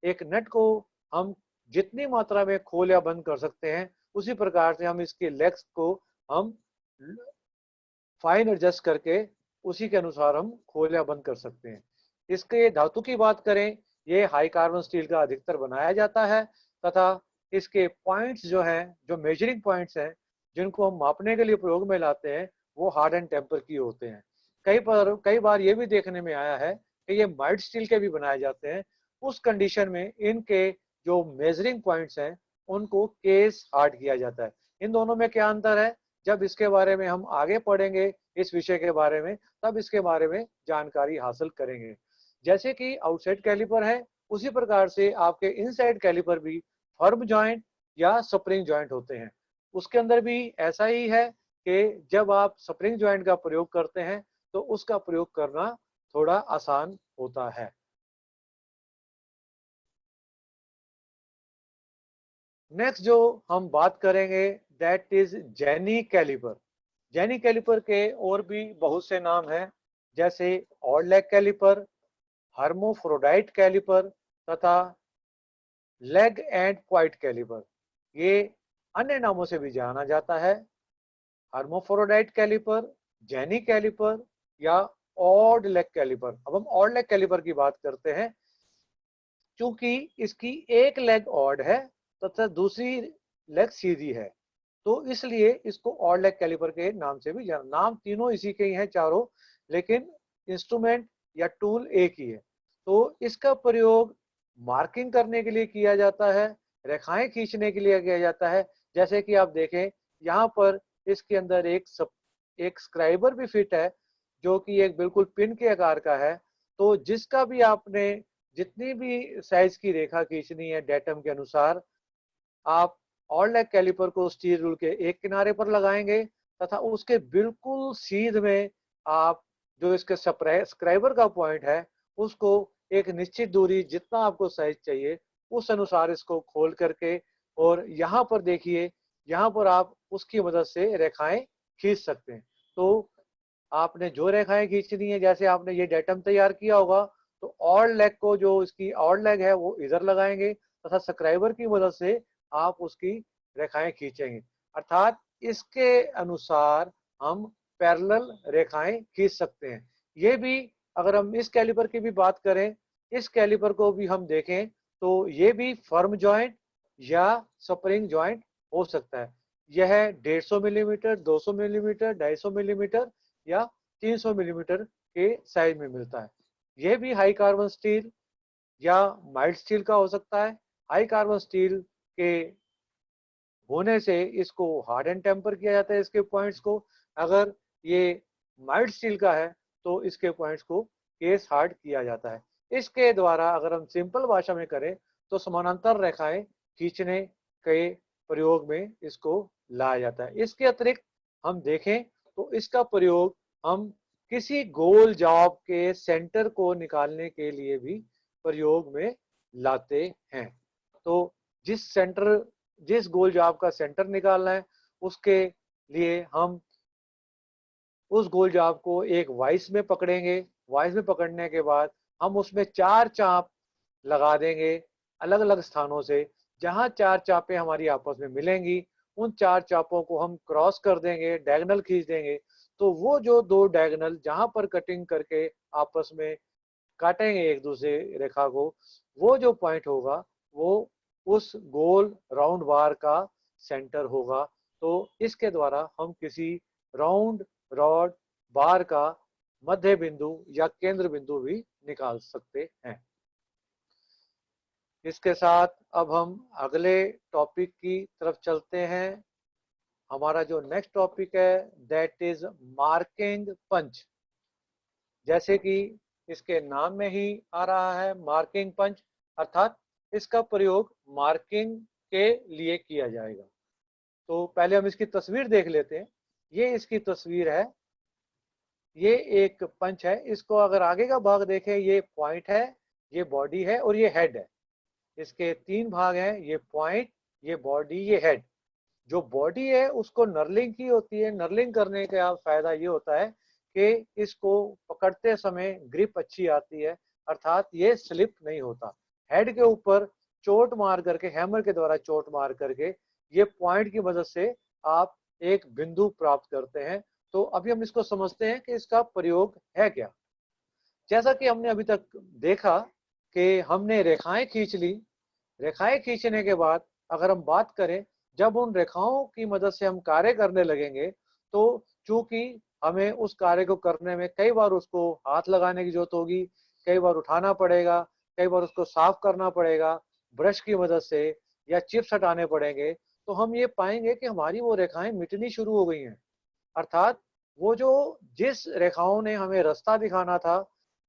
एक नट को हम जितनी मात्रा में खोल या बंद कर सकते हैं, उसी प्रकार से हम इसके लेग्स को हम फाइन एडजस्ट करके उसी के अनुसार हम खोल या बंद कर सकते हैं। इसके धातु की बात करें, ये हाई कार्बन स्टील का अधिकतर बनाया जाता है तथा इसके पॉइंट्स जो हैं, जो मेजरिंग पॉइंट्स हैं जिनको हम मापने के लिए प्रयोग में लाते हैं, वो हार्ड एंड टेम्पर की होते हैं। कई बार ये भी देखने में आया है कि ये माइल्ड स्टील के भी बनाए जाते हैं। उस कंडीशन में इनके जो मेजरिंग पॉइंट्स हैं उनको केस हार्ड किया जाता है। इन दोनों में क्या अंतर है, जब इसके बारे में हम आगे पढ़ेंगे इस विषय के बारे में, तब इसके बारे में जानकारी हासिल करेंगे। जैसे कि आउटसाइड कैलिपर है, उसी प्रकार से आपके इनसाइड कैलिपर भी फर्म जॉइंट या स्प्रिंग जॉइंट होते हैं। उसके अंदर भी ऐसा ही है कि जब आप स्प्रिंग जॉइंट का प्रयोग करते हैं तो उसका प्रयोग करना थोड़ा आसान होता है। नेक्स्ट जो हम बात करेंगे that is jenny calliper. Jenny calliper के और भी बहुत से नाम हैं, जैसे odd leg calliper, hermaphrodite calliper तथा लेग एंड पॉइंट कैलिपर। ये अन्य नामों से भी जाना जाता है, हर्मोफ्रोडाइट कैलिपर, जेनी कैलिपर या ऑड लेग कैलिपर। अब हम ऑड लेग कैलिपर की बात करते हैं। क्योंकि इसकी एक लेग ऑड है तथा दूसरी लेग सीधी है, तो इसलिए इसको ऑड लेग कैलिपर के नाम से भी जाना। नाम तीनों इसी के ही हैं चारों, लेकिन इंस्ट्रूमेंट या टूल एक ही है। तो इसका प्रयोग मार्किंग करने के लिए किया जाता है, रेखाएं खींचने के लिए किया जाता है। जैसे कि आप देखें यहाँ पर इसके अंदर एक स्क्राइबर भी फिट है, जो कि एक बिल्कुल पिन के आकार का है। तो जिसका भी आपने जितनी भी साइज की रेखा खींचनी है डेटम के अनुसार, आप ऑड लेग कैलिपर को स्टील रूल के एक किनारे पर लगाएंगे तथा उसके बिल्कुल सीध में आप जो इसके स्क्राइबर का पॉइंट है उसको एक निश्चित दूरी जितना आपको साइज चाहिए उस अनुसार इसको खोल करके, और यहाँ पर देखिए, यहाँ पर आप उसकी मदद से रेखाएं खींच सकते हैं। तो आपने जो रेखाएं खींचनी है, जैसे आपने ये डेटम तैयार किया होगा, तो ऑड लेग को, जो इसकी ऑड लेग है वो इधर लगाएंगे तथा स्क्राइबर की मदद से आप उसकी रेखाएं खींचेंगे। अर्थात इसके अनुसार हम पैरेलल रेखाएं खींच सकते हैं। ये भी, अगर हम इस कैलिपर की भी बात करें, इस कैलिपर को भी हम देखें तो ये भी फर्म जॉइंट या स्प्रिंग जॉइंट हो सकता है। यह 150 मिलीमीटर, 200 मिलीमीटर, 250 मिलीमीटर या 300 मिलीमीटर के साइज में मिलता है। यह भी हाई कार्बन स्टील या माइल्ड स्टील का हो सकता है। हाई कार्बन स्टील के होने से इसको हार्ड एंड टेम्पर किया जाता है इसके पॉइंट्स को। अगर ये माइल्ड स्टील का है तो इसके पॉइंट्स को केस हार्ड किया जाता है। इसके द्वारा अगर हम सिंपल भाषा में करें तो समानांतर रेखाएं खींचने के प्रयोग में इसको लाया जाता है। इसके अतिरिक्त हम देखें तो इसका प्रयोग हम किसी गोल जॉब के सेंटर को निकालने के लिए भी प्रयोग में लाते हैं। तो जिस गोल जॉब का सेंटर निकालना है उसके लिए हम उस गोल जॉब को एक वाइस में पकड़ेंगे। वाइस में पकड़ने के बाद हम उसमें 4 चाप लगा देंगे अलग अलग स्थानों से। जहां 4 चापें हमारी आपस में मिलेंगी, उन 4 चापों को हम क्रॉस कर देंगे, डायगोनल खींच देंगे। तो वो जो दो डायगोनल जहां पर कटिंग करके आपस में काटेंगे एक दूसरे रेखा को, वो जो पॉइंट होगा वो उस गोल राउंड बार का सेंटर होगा। तो इसके द्वारा हम किसी राउंड रॉड बार का मध्य बिंदु या केंद्र बिंदु भी निकाल सकते हैं। इसके साथ अब हम अगले टॉपिक की तरफ चलते हैं। हमारा जो नेक्स्ट टॉपिक है दैट इज मार्किंग पंच। जैसे कि इसके नाम में ही आ रहा है मार्किंग पंच, अर्थात इसका प्रयोग मार्किंग के लिए किया जाएगा। तो पहले हम इसकी तस्वीर देख लेते हैं। ये इसकी तस्वीर है। ये एक पंच है। इसको अगर आगे का भाग देखें, ये पॉइंट है, ये बॉडी है और ये हेड है। इसके 3 भाग हैं, ये पॉइंट, ये बॉडी, ये हेड। जो बॉडी है उसको नर्लिंग की होती है। नर्लिंग करने का फायदा ये होता है कि इसको पकड़ते समय ग्रिप अच्छी आती है, अर्थात ये स्लिप नहीं होता। हेड के ऊपर चोट मार करके, हैमर के द्वारा चोट मार करके ये पॉइंट की मदद से आप एक बिंदु प्राप्त करते हैं। तो अभी हम इसको समझते हैं कि इसका प्रयोग है क्या। जैसा कि हमने अभी तक देखा कि हमने रेखाएं खींच ली। रेखाएं खींचने के बाद अगर हम बात करें, जब उन रेखाओं की मदद से हम कार्य करने लगेंगे तो चूंकि हमें उस कार्य को करने में कई बार उसको हाथ लगाने की जरूरत होगी, कई बार उठाना पड़ेगा, कई बार उसको साफ करना पड़ेगा ब्रश की मदद से, या चिप्स हटाने पड़ेंगे, तो हम ये पाएंगे कि हमारी वो रेखाएं मिटनी शुरू हो गई हैं। अर्थात वो जो जिस रेखाओं ने हमें रास्ता दिखाना था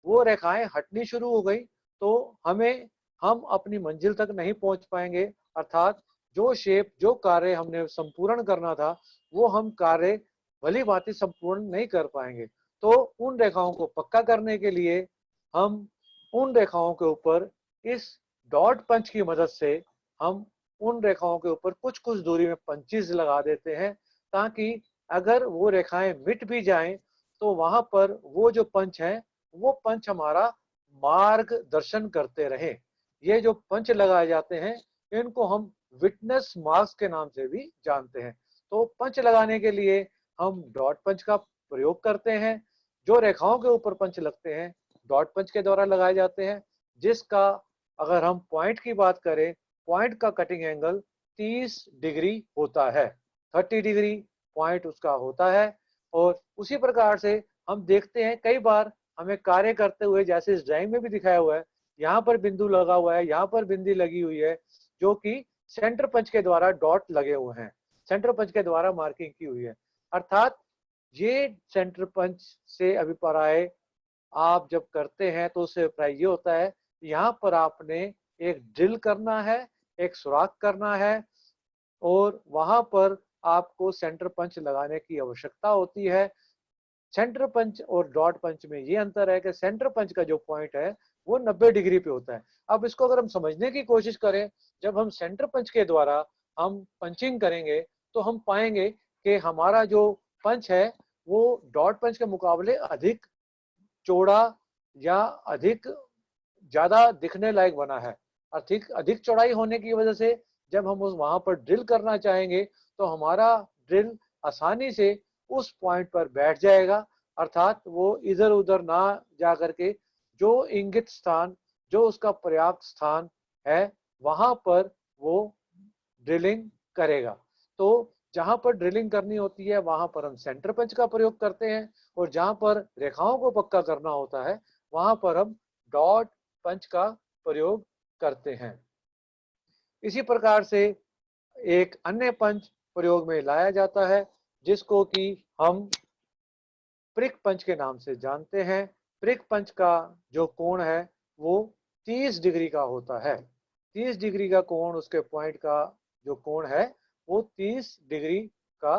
वो रेखाएं हटनी शुरू हो गई। तो हम अपनी मंजिल तक नहीं पहुंच पाएंगे। अर्थात जो शेप, जो कार्य हमने संपूर्ण करना था वो हम कार्य भली भांति संपूर्ण नहीं कर पाएंगे। तो उन रेखाओं को पक्का करने के लिए हम उन रेखाओं के ऊपर इस डॉट पंच की मदद से हम उन रेखाओं के ऊपर कुछ कुछ दूरी में पंचेस लगा देते हैं, ताकि अगर वो रेखाएं मिट भी जाएं तो वहां पर वो जो पंच है वो पंच हमारा मार्गदर्शन करते रहे। ये जो पंच लगाए जाते हैं इनको हम विटनेस मार्क्स के नाम से भी जानते हैं। तो पंच लगाने के लिए हम डॉट पंच का प्रयोग करते हैं। जो रेखाओं के ऊपर पंच लगते हैं डॉट पंच के द्वारा लगाए जाते हैं, जिसका अगर हम पॉइंट की बात करें, पॉइंट का कटिंग एंगल 30 डिग्री होता है, 30 डिग्री पॉइंट उसका होता है। और उसी प्रकार से हम देखते हैं कई बार हमें कार्य करते हुए, जैसे इस ड्राइंग में भी दिखाया हुआ है, यहाँ पर बिंदु लगा हुआ है, यहाँ पर बिंदी लगी हुई है, जो कि सेंटर पंच के द्वारा डॉट लगे हुए हैं, सेंटर पंच के द्वारा मार्किंग की हुई है। अर्थात ये सेंटर पंच से अभिप्राय आप जब करते हैं तो उससे अभिप्राय ये होता है, यहाँ पर आपने एक ड्रिल करना है, एक सुराख करना है, और वहां पर आपको सेंटर पंच लगाने की आवश्यकता होती है। सेंटर पंच और डॉट पंच में ये अंतर है कि सेंटर पंच का जो पॉइंट है वो 90 डिग्री पे होता है। अब इसको अगर हम समझने की कोशिश करें, जब हम सेंटर पंच के द्वारा हम पंचिंग करेंगे तो हम पाएंगे कि हमारा जो पंच है वो डॉट पंच के मुकाबले अधिक चौड़ा या अधिक ज्यादा दिखने लायक बना है। अधिक अधिक चौड़ाई होने की वजह से जब हम उस वहां पर ड्रिल करना चाहेंगे तो हमारा ड्रिल आसानी से उस पॉइंट पर बैठ जाएगा। अर्थात वो इधर उधर ना जा करके जो इंगित स्थान, जो उसका पर्याप्त स्थान है, वहां पर वो ड्रिलिंग करेगा। तो जहां पर ड्रिलिंग करनी होती है वहां पर हम सेंटर पंच का प्रयोग करते हैं, और जहां पर रेखाओं को पक्का करना होता है वहां पर हम डॉट पंच का प्रयोग करते हैं। इसी प्रकार से एक अन्य पंच प्रयोग में लाया जाता है, जिसको कि हम प्रिक पंच के नाम से जानते हैं। प्रिक पंच का जो कोण है वो 30 डिग्री का होता है। 30 डिग्री का कोण, उसके पॉइंट का जो कोण है वो 30 डिग्री का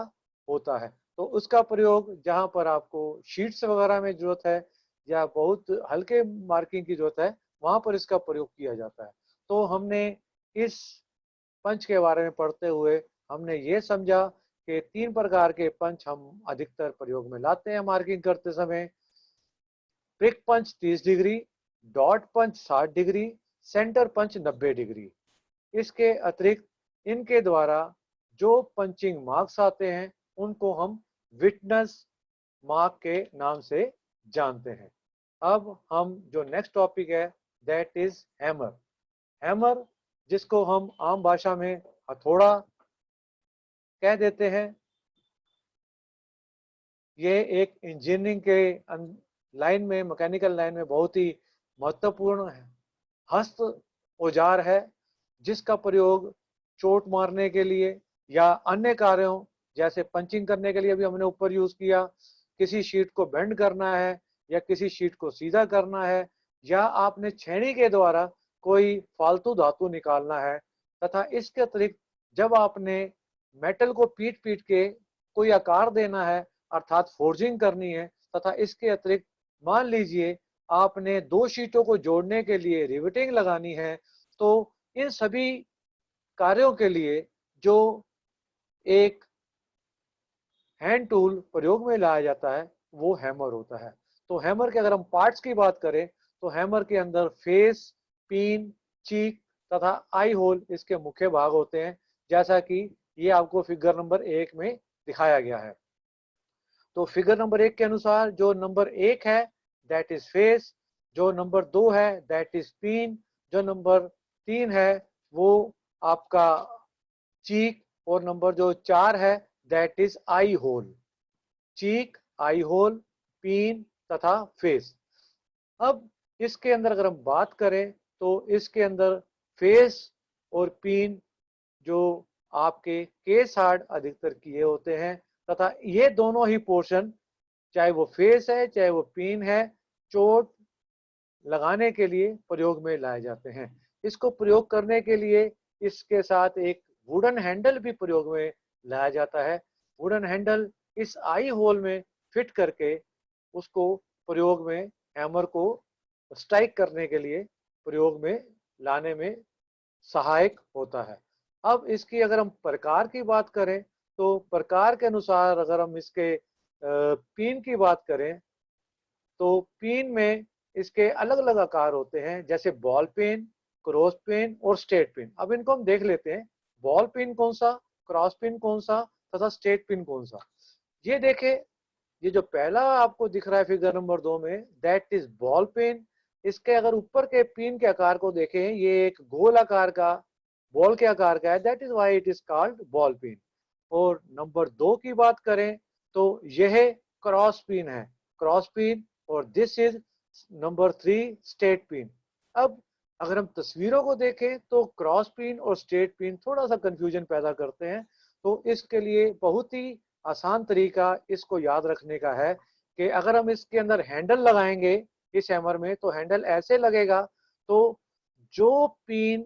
होता है। तो उसका प्रयोग जहां पर आपको शीट्स वगैरह में जरूरत है या बहुत हल्के मार्किंग की जरूरत है, वहां पर इसका प्रयोग किया जाता है। तो हमने इस पंच के बारे में पढ़ते हुए हमने ये समझा कि 3 प्रकार के पंच हम अधिकतर प्रयोग में लाते हैं मार्किंग करते समय। प्रिक पंच 30 डिग्री, डॉट पंच 60 डिग्री, सेंटर पंच 90 डिग्री। इसके अतिरिक्त इनके द्वारा जो पंचिंग मार्क्स आते हैं उनको हम विटनेस मार्क के नाम से जानते हैं। अब हम जो नेक्स्ट टॉपिक है दैट इज हैमर। हैमर, जिसको हम आम भाषा में हथौड़ा कह देते हैं, ये एक इंजीनियरिंग के लाइन में, मैकेनिकल लाइन में बहुत ही महत्वपूर्ण हस्त औजार है, जिसका प्रयोग चोट मारने के लिए या अन्य कार्यों जैसे पंचिंग करने के लिए भी हमने ऊपर यूज किया। किसी शीट को बेंड करना है या किसी शीट को सीधा करना है, या आपने छेनी के द्वारा कोई फालतू धातु निकालना है, तथा इसके अतिरिक्त जब आपने मेटल को पीट पीट के कोई आकार देना है अर्थात फोर्जिंग करनी है, तथा इसके अतिरिक्त मान लीजिए आपने दो शीटों को जोड़ने के लिए रिवेटिंग लगानी है, तो इन सभी कार्यों के लिए जो एक हैंड टूल प्रयोग में लाया जाता है वो हैमर होता है। तो हैमर के अगर हम पार्ट्स की बात करें तो हैमर के अंदर फेस, पिन, चीक तथा आई होल इसके मुख्य भाग होते हैं, जैसा कि ये आपको फिगर नंबर 1 में दिखाया गया है। तो फिगर नंबर 1 के अनुसार जो नंबर 1 है दैट इज फेस, जो नंबर 2 है दैट इज पिन, जो नंबर 3 है वो आपका चीक, और नंबर जो 4 है that is eye hole. Cheek, eye hole, pin तथा फेस। अब इसके अंदर अगर हम बात करें तो इसके अंदर फेस और पिन जो आपके केस हार्ड अधिकतर किए होते हैं, तथा ये दोनों ही पोर्शन, चाहे वो फेस है चाहे वो पिन है, चोट लगाने के लिए प्रयोग में लाए जाते हैं। इसको प्रयोग करने के लिए इसके साथ एक वुडन हैंडल भी प्रयोग में लाया जाता है। वुडन हैंडल इस आई होल में फिट करके उसको प्रयोग में, हैमर को स्ट्राइक करने के लिए प्रयोग में लाने में सहायक होता है। अब इसकी अगर हम प्रकार की बात करें तो प्रकार के अनुसार अगर हम इसके पिन की बात करें तो पिन में इसके अलग अलग आकार होते हैं, जैसे बॉल पिन, क्रॉस पिन और स्ट्रेट पिन। अब इनको हम देख लेते हैं, बॉल पिन कौन सा, क्रॉस पिन कौन सा तथा स्ट्रेट पिन कौन सा। ये देखे, ये जो पहला आपको दिख रहा है फिगर नंबर 2 में, दैट इज बॉल पिन। इसके अगर ऊपर के पिन के आकार को देखें, ये एक गोल आकार का, बॉल के आकार का है, that is why it is called ball pin. और नंबर 2 की बात करें तो यह क्रॉस पिन है, क्रॉस पिन। और this is number 3 straight pin. अब अगर हम तस्वीरों को देखें तो क्रॉस पिन और स्ट्रेट पिन थोड़ा सा कंफ्यूजन पैदा करते हैं, तो इसके लिए बहुत ही आसान तरीका इसको याद रखने का है कि अगर हम इसके अंदर हैंडल लगाएंगे इस हैमर में, तो हैंडल ऐसे लगेगा, तो जो पिन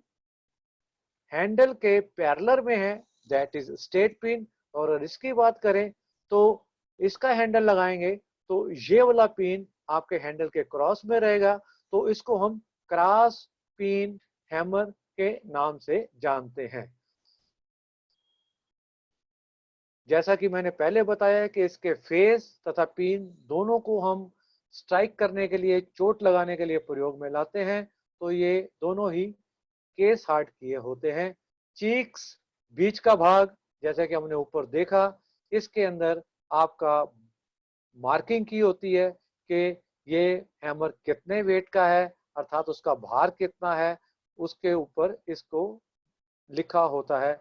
हैंडल के पैरेलल में है दैट इज स्ट्रेट पिन। और अगर इसकी बात करें तो इसका हैंडल लगाएंगे तो ये वाला पिन आपके हैंडल के क्रॉस में रहेगा, तो इसको हम क्रॉस पिन हैमर के नाम से जानते हैं। जैसा कि मैंने पहले बताया कि इसके फेस तथा पिन दोनों को हम स्ट्राइक करने के लिए, चोट लगाने के लिए प्रयोग में लाते हैं, तो ये दोनों ही केस हार्ड किए होते हैं। चीक्स, बीच का भाग, जैसे कि हमने ऊपर देखा, इसके अंदर आपका मार्किंग की होती है कि ये हैमर कितने वेट का है, अर्थात उसका भार कितना है, उसके ऊपर इसको लिखा होता है।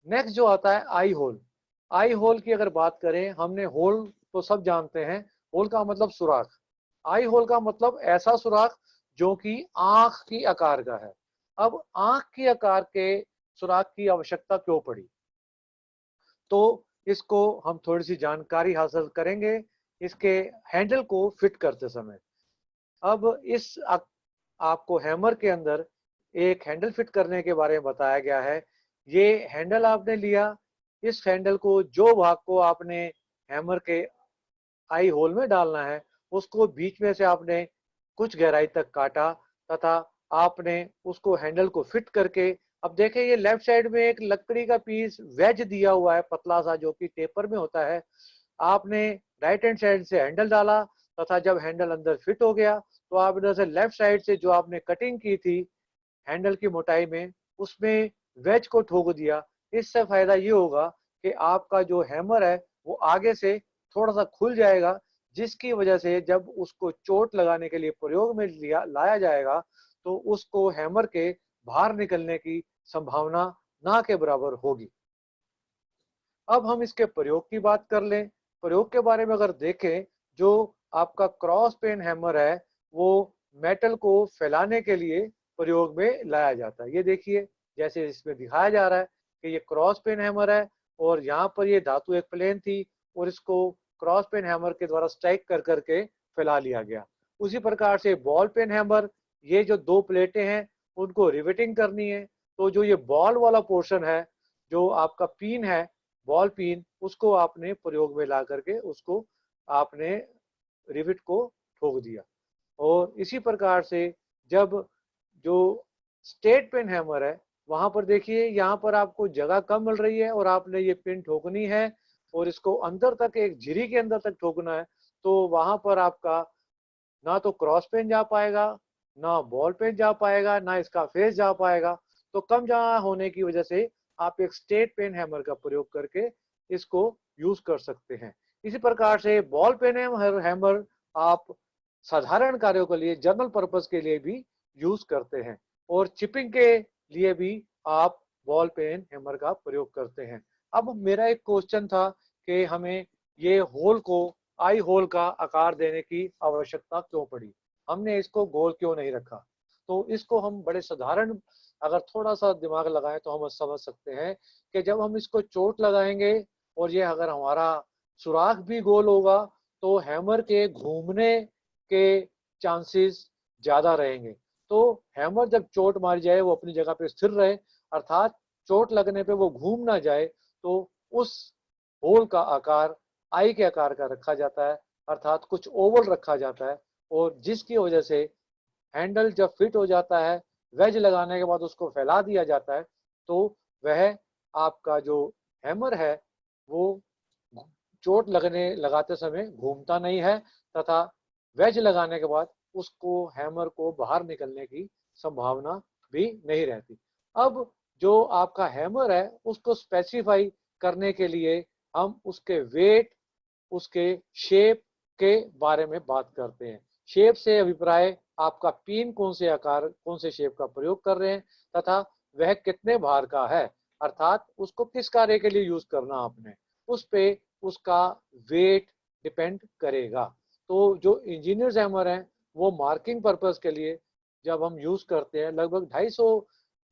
नेक्स्ट जो आता है आई होल। आई होल की अगर बात करें, हमने होल तो सब जानते हैं, होल का मतलब सुराख। आई होल का मतलब ऐसा सुराख जो कि आंख की आकार का है। अब आंख की आकार के सुराख की आवश्यकता क्यों पड़ी, तो इसको हम थोड़ी सी जानकारी हासिल करेंगे इसके हैंडल को फिट करते समय। अब आपको हैमर के अंदर एक हैंडल फिट करने के बारे में बताया गया है। ये हैंडल आपने लिया, इस हैंडल को, जो भाग को आपने हैमर के आई होल में डालना है, उसको बीच में से आपने कुछ गहराई तक काटा तथा आपने उसको हैंडल को फिट करके, अब देखें ये लेफ्ट साइड में एक लकड़ी का पीस वेज दिया हुआ है पतला सा, जो कि टेपर में होता है। आपने राइट हैंड साइड से हैंडल डाला तथा जब हैंडल अंदर फिट हो गया तो आप इधर से लेफ्ट साइड से जो आपने कटिंग की थी हैंडल की मोटाई में, उसमें वेज को ठोक दिया। इससे फायदा ये होगा कि आपका जो हैमर है वो आगे से थोड़ा सा खुल जाएगा, जिसकी वजह से जब उसको चोट लगाने के लिए प्रयोग में लाया जाएगा तो उसको हैमर के बाहर निकलने की संभावना ना के बराबर होगी। अब हम इसके प्रयोग की बात कर लें। प्रयोग के बारे में अगर देखें, जो आपका क्रॉस पेन हैमर है वो मेटल को फैलाने के लिए प्रयोग में लाया जाता है। ये देखिए, जैसे इसमें दिखाया जा रहा है कि ये क्रॉस पेन हैमर है और यहाँ पर ये धातु एक प्लेन थी और इसको क्रॉस पेन हैमर के द्वारा स्ट्राइक कर करके फैला लिया गया। उसी प्रकार से बॉल पेन हैमर, ये जो दो प्लेटें हैं उनको रिवेटिंग करनी है, तो जो ये बॉल वाला पोर्शन है, जो आपका पिन है, बॉल पिन, उसको आपने प्रयोग में ला करके उसको आपने रिविट को ठोक दिया। और इसी प्रकार से जब जो स्ट्रेट पिन हैमर है, वहां पर देखिए यहाँ पर आपको जगह कम मिल रही है और आपने ये पिन ठोकनी है और इसको अंदर तक, एक झिरी के अंदर तक ठोकना है, तो वहां पर आपका ना तो क्रॉस पेन जा पाएगा, ना बॉल पेन जा पाएगा, ना इसका फेस जा पाएगा। तो कम जगह होने की वजह से आप एक स्ट्रेट पेन हैमर का प्रयोग करके इसको यूज कर सकते हैं। इसी प्रकार से बॉल पेन हैमर आप साधारण कार्यों के लिए, जनरल पर्पस के लिए भी यूज करते हैं और चिपिंग के लिए भी आप बॉल पेन हैमर का प्रयोग करते हैं। अब मेरा एक क्वेश्चन था कि हमें ये होल को, आई होल का आकार देने की आवश्यकता क्यों पड़ी, हमने इसको गोल क्यों नहीं रखा। तो इसको हम बड़े साधारण, अगर थोड़ा सा दिमाग लगाएं तो हम समझ सकते हैं कि जब हम इसको चोट लगाएंगे और ये अगर हमारा सुराख भी गोल होगा तो हैमर के घूमने के चांसेस ज्यादा रहेंगे। तो हैमर जब चोट मारी जाए वो अपनी जगह पे स्थिर रहे, अर्थात चोट लगने पे वो घूम ना जाए, तो उस होल का आकार आई के आकार का रखा जाता है, अर्थात कुछ ओवल रखा जाता है, और जिसकी वजह से हैंडल जब फिट हो जाता है, वेज लगाने के बाद उसको फैला दिया जाता है, तो वह आपका जो हैमर है वो चोट लगाते समय घूमता नहीं है, तथा वेज लगाने के बाद उसको हैमर को बाहर निकलने की संभावना भी नहीं रहती। अब जो आपका हैमर है उसको स्पेसिफाई करने के लिए हम उसके वेट, उसके शेप के बारे में बात करते हैं। शेप से अभिप्राय आपका पिन कौन से आकार, कौन से शेप का प्रयोग कर रहे हैं, तथा वह कितने भार का है, अर्थात उसको किस कार्य के लिए यूज करना आपने, उस पे उसका वेट डिपेंड करेगा। तो जो इंजीनियर्स हैमर हैं वो मार्किंग पर्पस के लिए जब हम यूज करते हैं लगभग 250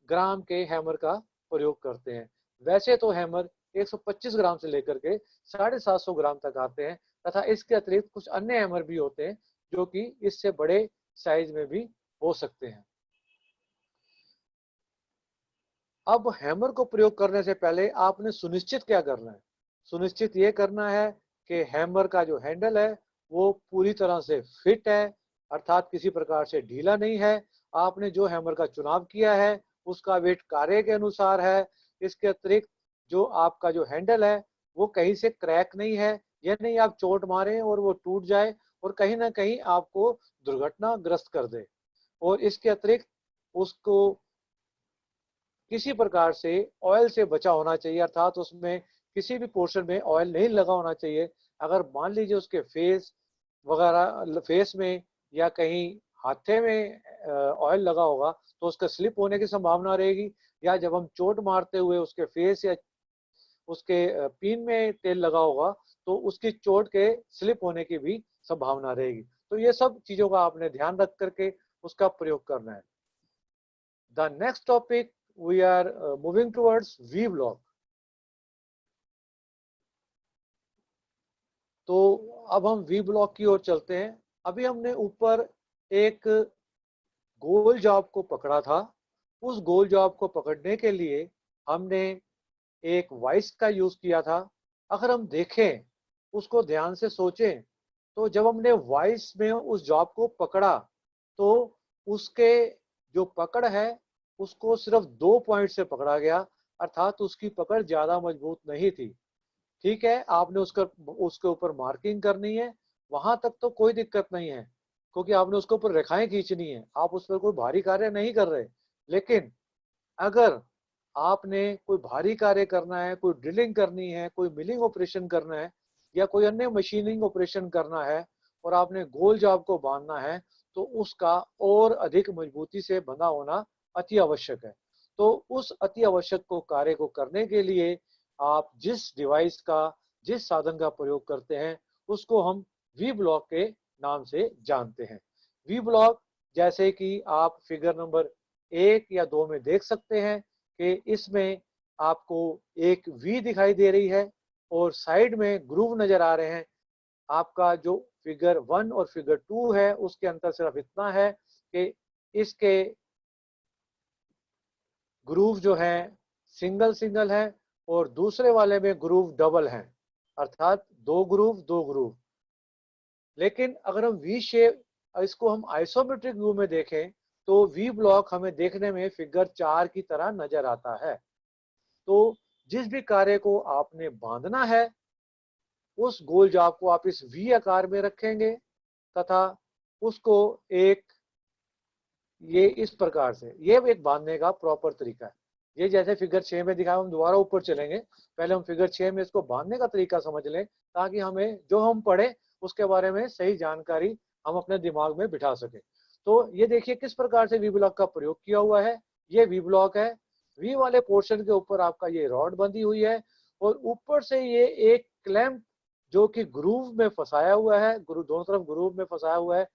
ग्राम के हैमर का प्रयोग करते हैं। वैसे तो हैमर 125 ग्राम से लेकर के 750 ग्राम तक आते हैं, तथा इसके अतिरिक्त कुछ अन्य हैमर भी होते हैं जो कि इससे बड़े साइज में भी हो सकते हैं। अब हैमर को प्रयोग करने से पहले आपने सुनिश्चित क्या करना है? सुनिश्चित ये करना है कि हैमर का जो हैंडल है वो पूरी तरह से फिट है, अर्थात किसी प्रकार से ढीला नहीं है। आपने जो हैमर का चुनाव किया है उसका वेट कार्य के अनुसार है। इसके अतिरिक्त जो आपका जो हैंडल है वो कहीं से क्रैक नहीं है, यह नहीं आप चोट मारें और वो टूट जाए और कहीं ना कहीं आपको दुर्घटनाग्रस्त कर दे। और इसके अतिरिक्त उसको किसी प्रकार से ऑयल से बचा होना चाहिए, अर्थात उसमें किसी भी पोर्शन में ऑयल नहीं लगा होना चाहिए। अगर मान लीजिए उसके फेस वगैरह, फेस में या कहीं हाथे में ऑयल लगा होगा तो उसका स्लिप होने की संभावना रहेगी, या जब हम चोट मारते हुए उसके फेस या उसके पिन में तेल लगा होगा तो उसकी चोट के स्लिप होने की भी संभावना रहेगी। तो ये सब चीजों का आपने ध्यान रख करके उसका प्रयोग करना है। The next topic we are moving towards V block. तो अब हम V ब्लॉक की ओर चलते हैं। अभी हमने ऊपर एक गोल जॉब को पकड़ा था। उस गोल जॉब को पकड़ने के लिए हमने एक वाइस का यूज किया था। अगर हम देखें, उसको ध्यान से सोचें, तो जब हमने वाइस में उस जॉब को पकड़ा तो उसके जो पकड़ है उसको सिर्फ 2 पॉइंट से पकड़ा गया, अर्थात उसकी पकड़ ज्यादा मजबूत नहीं थी। ठीक है, आपने उसके ऊपर मार्किंग करनी है, वहां तक तो कोई दिक्कत नहीं है, क्योंकि आपने उसके ऊपर रेखाएं खींचनी है, आप उस पर कोई भारी कार्य नहीं कर रहे। लेकिन अगर आपने कोई भारी कार्य करना है, कोई ड्रिलिंग करनी है, कोई मिलिंग ऑपरेशन करना है, या कोई अन्य मशीनिंग ऑपरेशन करना है, और आपने गोल जॉब को बांधना है, तो उसका और अधिक मजबूती से बंधा होना अति आवश्यक है। तो उस अति आवश्यक को कार्य को करने के लिए आप जिस डिवाइस का, जिस साधन का प्रयोग करते हैं उसको हम वी ब्लॉक के नाम से जानते हैं। वी ब्लॉक, जैसे कि आप फिगर नंबर 1 या 2 में देख सकते हैं कि इसमें आपको एक वी दिखाई दे रही है और साइड में ग्रूव नजर आ रहे हैं। आपका जो फिगर 1 और फिगर 2 है उसके अंतर सिर्फ इतना है कि इसके ग्रूव जो है सिंगल सिंगल है और दूसरे वाले में ग्रूव डबल है, अर्थात 2 ग्रूव 2 ग्रूव। लेकिन अगर हम वी शेप, इसको हम आइसोमेट्रिक व्यू में देखें तो वी ब्लॉक हमें देखने में फिगर 4 की तरह नजर आता है। तो जिस भी कार्य को आपने बांधना है उस गोल जाप को आप इस वी आकार में रखेंगे, तथा उसको एक, ये इस प्रकार से, ये एक बांधने का प्रॉपर तरीका है। ये जैसे फिगर 6 में दिखाया, हम दोबारा ऊपर चलेंगे, पहले हम फिगर 6 में इसको बांधने का तरीका समझ लें, ताकि हमें जो हम पढ़े उसके बारे में सही जानकारी हम अपने दिमाग में बिठा सके। तो ये देखिए किस प्रकार से वी ब्लॉक का प्रयोग किया हुआ है। ये वी ब्लॉक है, वी वाले पोर्शन के ऊपर आपका ये रॉड बंधी हुई है, और ऊपर से ये एक क्लैंप जो कि ग्रूव में फंसाया हुआ है, दोनों तरफ ग्रूव में फंसाया हुआ है,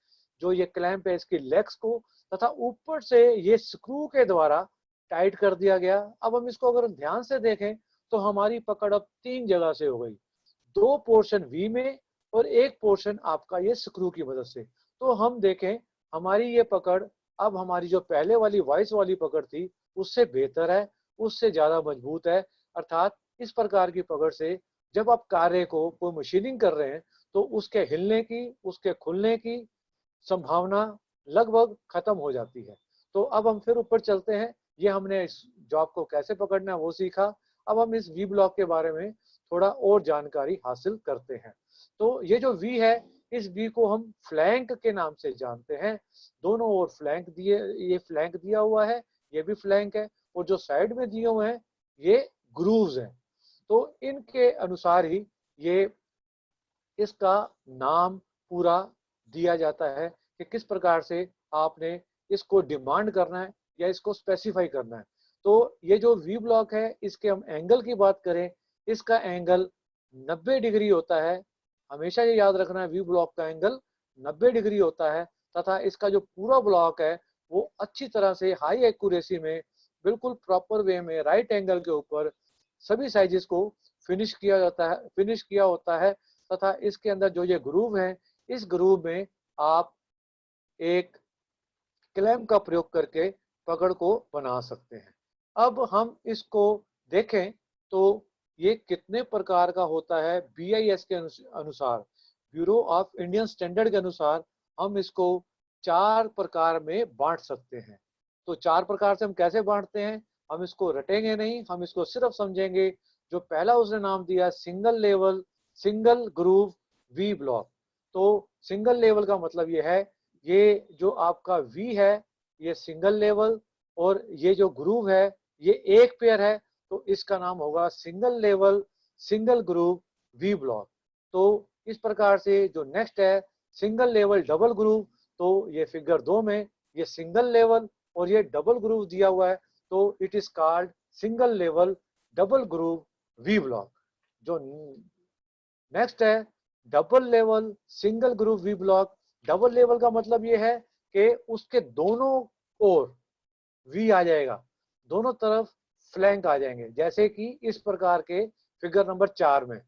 जो ये क्लैंप है इसकी लेग्स को, तथा ऊपर से ये स्क्रू के द्वारा टाइट कर दिया गया। अब हम इसको अगर ध्यान से देखें तो हमारी पकड़ अब 3 जगह से हो गई, 2 पोर्शन वी में और एक पोर्शन आपका ये स्क्रू की मदद से। तो हम देखें हमारी ये पकड़ अब हमारी जो पहले वाली वाइस वाली पकड़ थी उससे बेहतर है, उससे ज्यादा मजबूत है, अर्थात इस प्रकार की पकड़ से जब आप कार्य को कोई मशीनिंग कर रहे हैं तो उसके हिलने की, उसके खुलने की संभावना लगभग खत्म हो जाती है। तो अब हम फिर ऊपर चलते हैं। ये हमने इस जॉब को कैसे पकड़ना है वो सीखा। अब हम इस वी ब्लॉक के बारे में थोड़ा और जानकारी हासिल करते हैं। तो ये जो वी है, इस वी को हम फ्लैंक के नाम से जानते हैं। दोनों ओर फ्लैंक दिए, ये फ्लैंक दिया हुआ है, ये भी फ्लैंक है, और जो साइड में दिए हुए हैं ये ग्रूव्स हैं। तो इनके अनुसार ही ये इसका नाम पूरा दिया जाता है कि किस प्रकार से आपने इसको डिमांड करना है या इसको स्पेसिफाई करना है। तो ये जो वी ब्लॉक है, इसके हम एंगल की बात करें, इसका एंगल 90 डिग्री होता है। हमेशा ये याद रखना है, वी ब्लॉक का एंगल 90 डिग्री होता है, तथा इसका जो पूरा ब्लॉक है वो अच्छी तरह से हाई एक्यूरेसी में, बिल्कुल प्रॉपर वे में, राइट एंगल के ऊपर सभी साइजेस को फिनिश किया होता है। तथा इसके अंदर जो ये ग्रूव है, इस ग्रूव में आप एक क्लैंप का प्रयोग करके पकड़ को बना सकते हैं। अब हम इसको देखें तो ये कितने प्रकार का होता है। BIS के अनुसार, ब्यूरो ऑफ इंडियन स्टैंडर्ड के अनुसार हम इसको 4 प्रकार में बांट सकते हैं। तो 4 प्रकार से हम कैसे बांटते हैं, हम इसको रटेंगे नहीं, हम इसको सिर्फ समझेंगे। जो पहला उसने नाम दिया single level, single groove V block. तो सिंगल लेवल का मतलब ये है, ये जो आपका वी है ये सिंगल लेवल, और ये जो ग्रूव है ये एक पेयर है, तो इसका नाम होगा single level single groove V block. तो इस प्रकार से जो नेक्स्ट है सिंगल लेवल डबल ग्रूव, तो ये फिगर 2 में ये सिंगल लेवल और ये डबल ग्रूव दिया हुआ है, तो it is called single level double groove we block. जो नेक्स्ट है double level single groove V block. Double level का मतलब ये है कि उसके दोनों ओर वी आ जाएगा, दोनों तरफ फ्लैंक आ जाएंगे, जैसे कि इस प्रकार के फिगर नंबर 4 में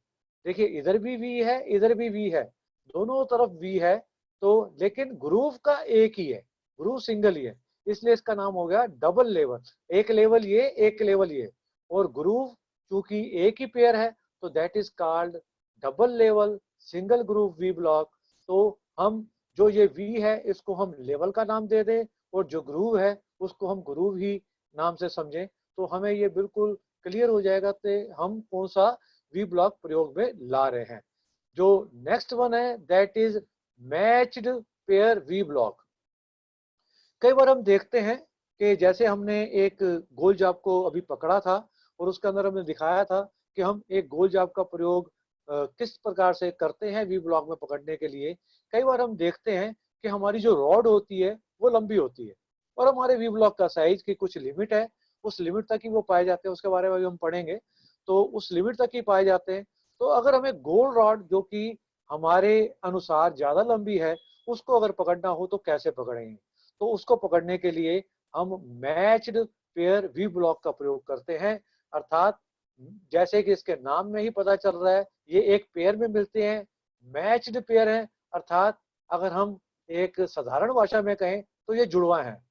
देखिए, इधर भी वी है, इधर भी वी है, दोनों तरफ वी है। तो लेकिन ग्रूव का एक ही है, ग्रूव सिंगल ही है, इसलिए इसका नाम हो गया डबल लेवल। एक लेवल ये, एक लेवल ये, और ग्रूव चूंकि एक ही पेयर है तो that is called double level single groove V block. तो हम जो ये वी है इसको हम लेवल का नाम दे दें, और जो ग्रूव है उसको हम ग्रूव ही नाम से समझें, तो हमें ये बिल्कुल क्लियर हो जाएगा कि हम कौन सा वी ब्लॉक प्रयोग में ला रहे हैं। जो नेक्स्ट वन है that is matched pair V block. कई बार हम देखते हैं कि जैसे हमने एक गोल जाप को अभी पकड़ा था और उसके अंदर हमने दिखाया था कि हम एक गोल जाप का प्रयोग किस प्रकार से करते हैं वी ब्लॉक में पकड़ने के लिए। कई बार हम देखते हैं कि हमारी जो रॉड होती है वो लंबी होती है, और हमारे वी ब्लॉक का साइज की कुछ लिमिट है, उस लिमिट तक ही वो पाए जाते हैं, उसके बारे में भी हम पढ़ेंगे। तो उस लिमिट तक ही पाए जाते हैं। तो अगर हमें गोल रॉड जो कि हमारे अनुसार ज्यादा लंबी है उसको अगर पकड़ना हो तो कैसे पकड़ेंगे। तो उसको पकड़ने के लिए हम मैच्ड पेयर वी ब्लॉक का प्रयोग करते हैं। अर्थात जैसे कि इसके नाम में ही पता चल रहा है, ये एक पेयर में मिलते हैं, मैच्ड पेयर है। अर्थात अगर हम एक साधारण भाषा में कहें तो ये जुड़वा है,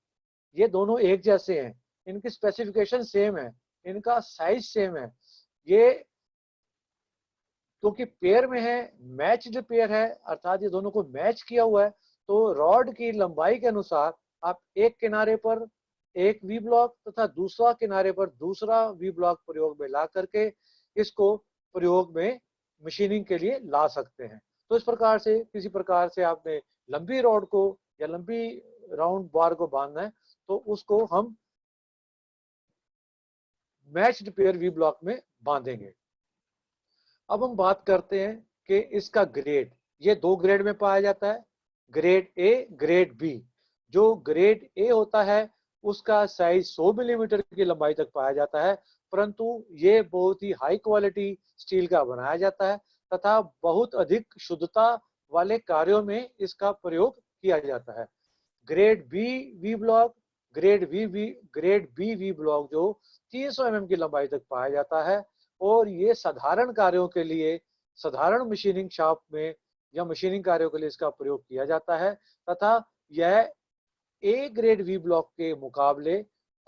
ये दोनों एक जैसे हैं, इनकी स्पेसिफिकेशन सेम है, इनका साइज सेम है। ये क्योंकि पेयर में है, मैच्ड पेयर है, अर्थात ये दोनों को मैच किया हुआ है, तो रॉड की लंबाई के अनुसार आप एक किनारे पर एक वी ब्लॉक तथा दूसरा किनारे पर दूसरा वी ब्लॉक प्रयोग में ला करके इसको प्रयोग में मशीनिंग के लिए ला सकते हैं। तो इस प्रकार से किसी प्रकार से आपने लंबी रॉड को या लंबी राउंड बार को बांधना है तो उसको हम मैच्ड पेयर वी ब्लॉक में बांधेंगे। अब हम बात करते हैं कि इसका ग्रेड, ये 2 ग्रेड में पाया जाता है, ग्रेड ए, ग्रेड बी। जो ग्रेड ए होता है उसका साइज 100 मिलीमीटर की लंबाई तक पाया जाता है, परंतु ये बहुत ही हाई क्वालिटी स्टील का बनाया जाता है तथा बहुत अधिक शुद्धता वाले कार्यों में इसका प्रयोग किया जाता है। Grade B V block, grade B V block जो 300 की लंबाई तक पाया जाता है, और ये साधारण कार्यों के लिए, साधारण मशीनिंग शॉप में या मशीनिंग कार्यों के लिए इसका प्रयोग किया जाता है, तथा यह ए ग्रेड वी ब्लॉक के मुकाबले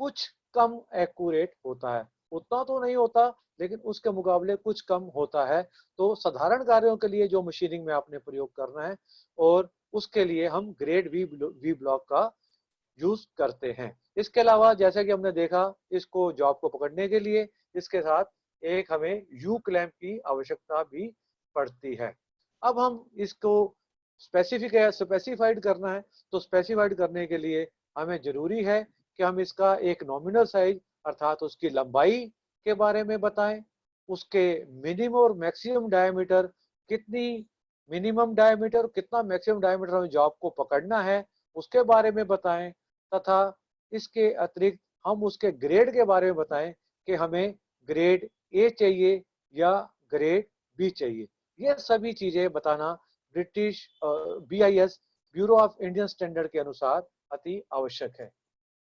कुछ कम एक्यूरेट होता है। उतना तो नहीं होता, लेकिन उसके मुकाबले कुछ कम होता है। तो साधारण कार्यों के लिए जो मशीनिंग में आपने प्रयोग करना है, और उसके लिए हम ग्रेड वी ब्लॉक का यूज करते हैं। इसके अलावा जैसे कि हमने देखा, इसको जॉब को पकड़ने के लिए इसके साथ एक हमें यू क्लैंप की आवश्यकता भी पड़ती है। अब हम इसको स्पेसिफाइड करना है, तो स्पेसिफाइड करने के लिए हमें जरूरी है कि हम इसका एक नॉमिनल साइज अर्थात उसकी लंबाई के बारे में बताएं, उसके मिनिमम और मैक्सिमम डायमीटर, कितनी मिनिमम डायमीटर कितना मैक्सिमम डायमीटर हमें जॉब को पकड़ना है उसके बारे में बताएं, तथा इसके अतिरिक्त हम उसके ग्रेड के बारे में बताएं कि हमें ग्रेड ए चाहिए या ग्रेड बी चाहिए। ये सभी चीजें बताना British BIS bureau of Indian standard के अनुसार अति आवश्यक है।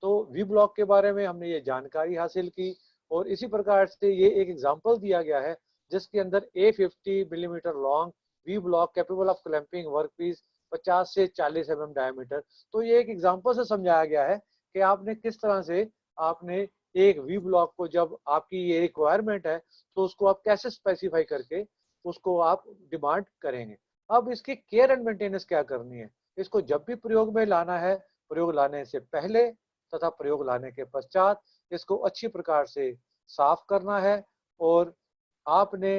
तो वी ब्लॉक के बारे में हमने ये जानकारी हासिल की, और इसी प्रकार से ये एक एग्जांपल दिया गया है जिसके अंदर A50 millimetre long V block capable of clamping workpiece 50 से 40 mm डायमीटर। तो ये एक एग्जांपल से समझाया गया है कि आपने किस तरह से आपने एक वी ब्लॉक को, जब आपकी ये रिक्वायरमेंट है, तो उसको आप कैसे स्पेसिफाई करके उसको आप डिमांड करेंगे। अब इसकी केयर एंड मेंटेनेंस क्या करनी है, इसको जब भी प्रयोग में लाना है, प्रयोग लाने से पहले तथा प्रयोग लाने के पश्चात इसको अच्छी प्रकार से साफ करना है। और आपने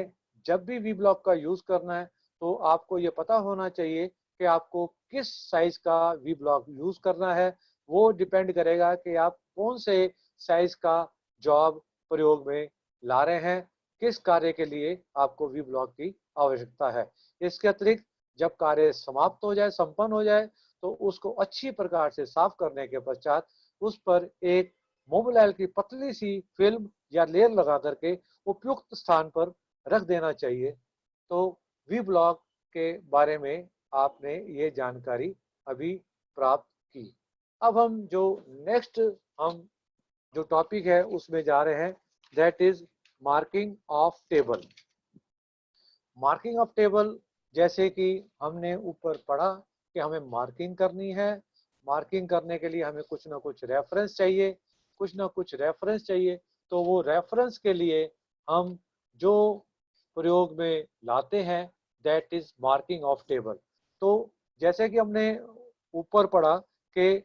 जब भी वी ब्लॉक का यूज करना है, तो आपको ये पता होना चाहिए कि आपको किस साइज का वी ब्लॉक यूज करना है। वो डिपेंड करेगा कि आप कौन से साइज का जॉब प्रयोग में ला रहे हैं, किस कार्य के लिए आपको वी ब्लॉक की आवश्यकता है। इसके अतिरिक्त जब कार्य समाप्त हो जाए, संपन्न हो जाए, तो उसको अच्छी प्रकार से साफ करने के पश्चात उस पर एक मोबिलाइल की पतली सी फिल्म या लेयर लगा करके उपयुक्त स्थान पर रख देना चाहिए। तो वी ब्लॉक के बारे में आपने ये जानकारी अभी प्राप्त की। अब हम जो नेक्स्ट हम जो टॉपिक है उसमें जा रहे हैं, that is marking of table. Marking of table, जैसे कि हमने ऊपर पढ़ा कि हमें मार्किंग करनी है। मार्किंग करने के लिए हमें कुछ ना कुछ रेफरेंस चाहिए, कुछ ना कुछ रेफरेंस चाहिए। तो वो रेफरेंस के लिए हम जो प्रयोग में लाते हैं, that is marking of table. तो जैसे कि हमने ऊपर पढ़ा कि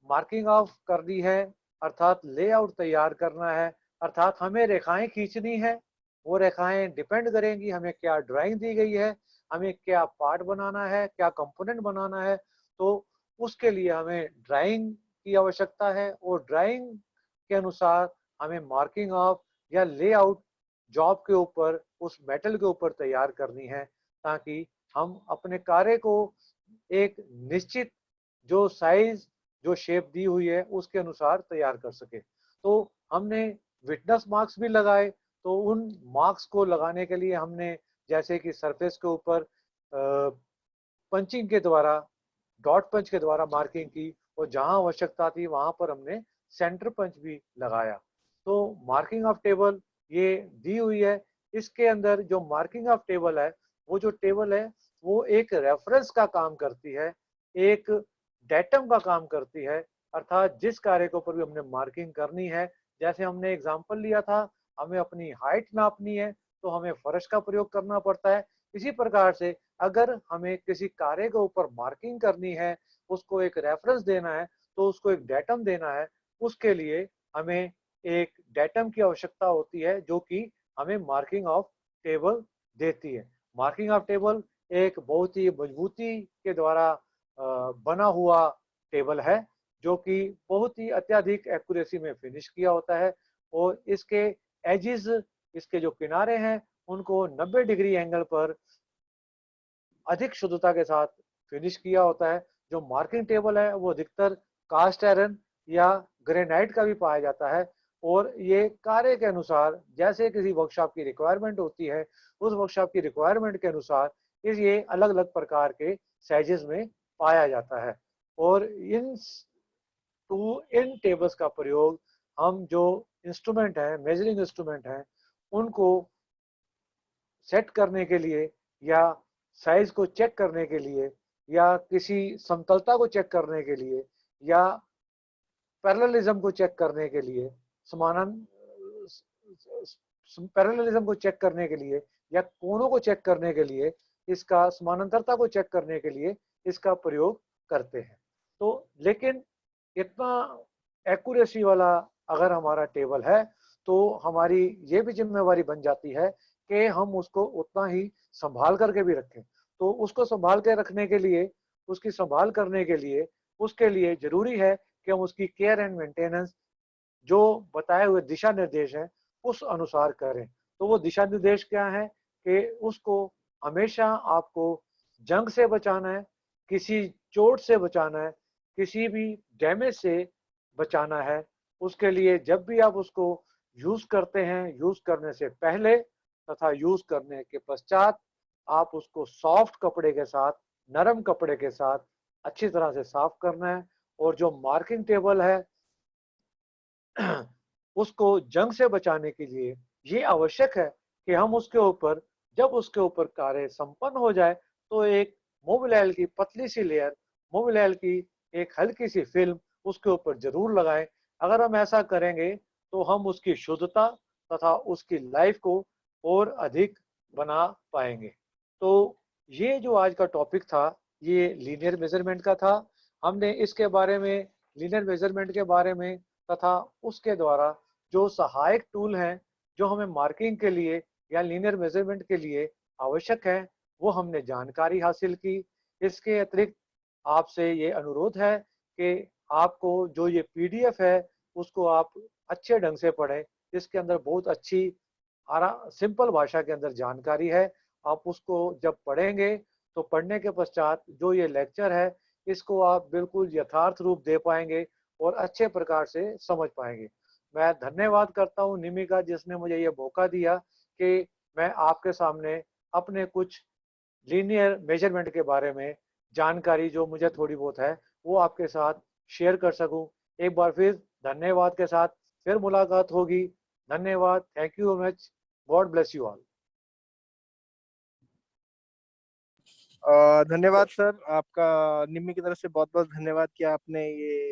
मार्किंग ऑफ करनी है अर्थात लेआउट तैयार करना है, अर्थात हमें रेखाएं खींचनी है। वो रेखाएं डिपेंड करेंगी हमें क्या ड्राइंग दी गई है, हमें क्या पार्ट बनाना है, क्या कंपोनेंट बनाना है। तो उसके लिए हमें ड्राइंग की आवश्यकता है, और ड्राइंग के अनुसार हमें मार्किंग ऑफ या लेआउट जॉब के ऊपर, उस मेटल के ऊपर तैयार करनी है, ताकि हम अपने कार्य को एक निश्चित जो साइज, जो शेप दी हुई है उसके अनुसार तैयार कर सके। तो हमने विटनेस मार्क्स भी लगाए। तो उन मार्क्स को लगाने के लिए हमने जैसे कि सरफेस के ऊपर पंचिंग के द्वारा, डॉट पंच के द्वारा मार्किंग की, और जहां आवश्यकता थी वहां पर हमने सेंटर पंच भी लगाया। तो मार्किंग ऑफ टेबल ये दी हुई है। इसके अंदर जो मार्किंग ऑफ टेबल है, वो जो टेबल है वो एक रेफरेंस का काम करती है, एक डेटम का काम करती है। अर्थात जिस कार्य के ऊपर भी हमने मार्किंग करनी है, जैसे हमने एग्जांपल लिया था, हमें अपनी हाइट नापनी है तो हमें फर्श का प्रयोग करना पड़ता है। इसी प्रकार से अगर हमें किसी कार्य के ऊपर मार्किंग करनी है, उसको एक रेफरेंस देना है, तो उसको एक डेटम देना है, उसके लिए हमें एक डेटम की आवश्यकता होती है जो कि हमें मार्किंग ऑफ टेबल देती है। मार्किंग ऑफ टेबल एक बहुत ही मजबूती के द्वारा बना हुआ टेबल है, जो कि बहुत ही अत्यधिक एक्यूरेसी में फिनिश किया होता है, और इसके एजिस, इसके जो किनारे हैं, उनको 90 डिग्री एंगल पर अधिक शुद्धता के साथ फिनिश किया होता है। जो मार्किंग टेबल है वो अधिकतर कास्ट आयरन या ग्रेनाइट का भी पाया जाता है, और ये कार्य के अनुसार जैसे किसी वर्कशॉप की रिक्वायरमेंट होती है, उस वर्कशॉप की रिक्वायरमेंट के अनुसार इस ये अलग अलग प्रकार के साइजेस में पाया जाता है। और इन टेबल्स का प्रयोग हम जो इंस्ट्रूमेंट है, मेजरिंग इंस्ट्रूमेंट है, उनको सेट करने के लिए, या साइज को चेक करने के लिए, या किसी समतलता को चेक करने के लिए, या पैरेललिज्म को चेक करने के लिए, समानांतर पैरेललिज्म को चेक करने के लिए या कोणों को चेक करने के लिए, इसका समानांतरता को चेक करने के लिए इसका प्रयोग करते हैं। तो लेकिन इतना एक्यूरेसी वाला अगर हमारा टेबल है तो हमारी ये भी जिम्मेवारी बन जाती है कि हम उसको उतना ही संभाल करके भी रखें। तो उसको संभाल के रखने के लिए, उसकी संभाल करने के लिए, उसके लिए जरूरी है कि हम उसकी केयर एंड मेंटेनेंस जो बताए हुए दिशा निर्देश हैं उस अनुसार करें। तो वो दिशा निर्देश क्या है कि उसको हमेशा आपको जंग से बचाना है, किसी चोट से बचाना है, किसी भी डैमेज से बचाना है। उसके लिए जब भी आप उसको यूज करते हैं, यूज करने से पहले तथा यूज करने के पश्चात आप उसको सॉफ्ट कपड़े के साथ, नरम कपड़े के साथ अच्छी तरह से साफ करना है। और जो मार्किंग टेबल है उसको जंग से बचाने के लिए ये आवश्यक है कि हम उसके ऊपर, जब उसके ऊपर कार्य संपन्न हो जाए तो एक मोबिल की पतली सी लेयर, मोबिल की एक हल्की सी फिल्म उसके ऊपर जरूर लगाएं। अगर हम ऐसा करेंगे तो हम उसकी शुद्धता तथा उसकी लाइफ को और अधिक बना पाएंगे। तो ये जो आज का टॉपिक था ये लीनियर मेजरमेंट का था। हमने इसके बारे में, लीनियर मेजरमेंट के बारे में तथा उसके द्वारा जो सहायक टूल हैं जो हमें मार्किंग के लिए या लीनियर मेजरमेंट के लिए आवश्यक है, वो हमने जानकारी हासिल की। इसके अतिरिक्त आपसे ये अनुरोध है कि आपको जो ये पीडीएफ है उसको आप अच्छे ढंग से पढ़ें। इसके अंदर बहुत अच्छी सिंपल भाषा के अंदर जानकारी है। आप उसको जब पढ़ेंगे तो पढ़ने के पश्चात जो ये लेक्चर है इसको आप बिल्कुल यथार्थ रूप दे पाएंगे और अच्छे प्रकार से समझ पाएंगे। मैं धन्यवाद करता हूँ निमिका, जिसने मुझे ये मौका दिया कि मैं आपके सामने अपने कुछ लीनियर मेजरमेंट के बारे में जानकारी जो मुझे थोड़ी बहुत है वो आपके साथ शेयर कर सकूं। एक बार फिर धन्यवाद के साथ फिर मुलाकात होगी। धन्यवाद। Thank you very much. God bless you all. धन्यवाद सर, आपका निम्मी की तरफ से बहुत बहुत धन्यवाद कि आपने ये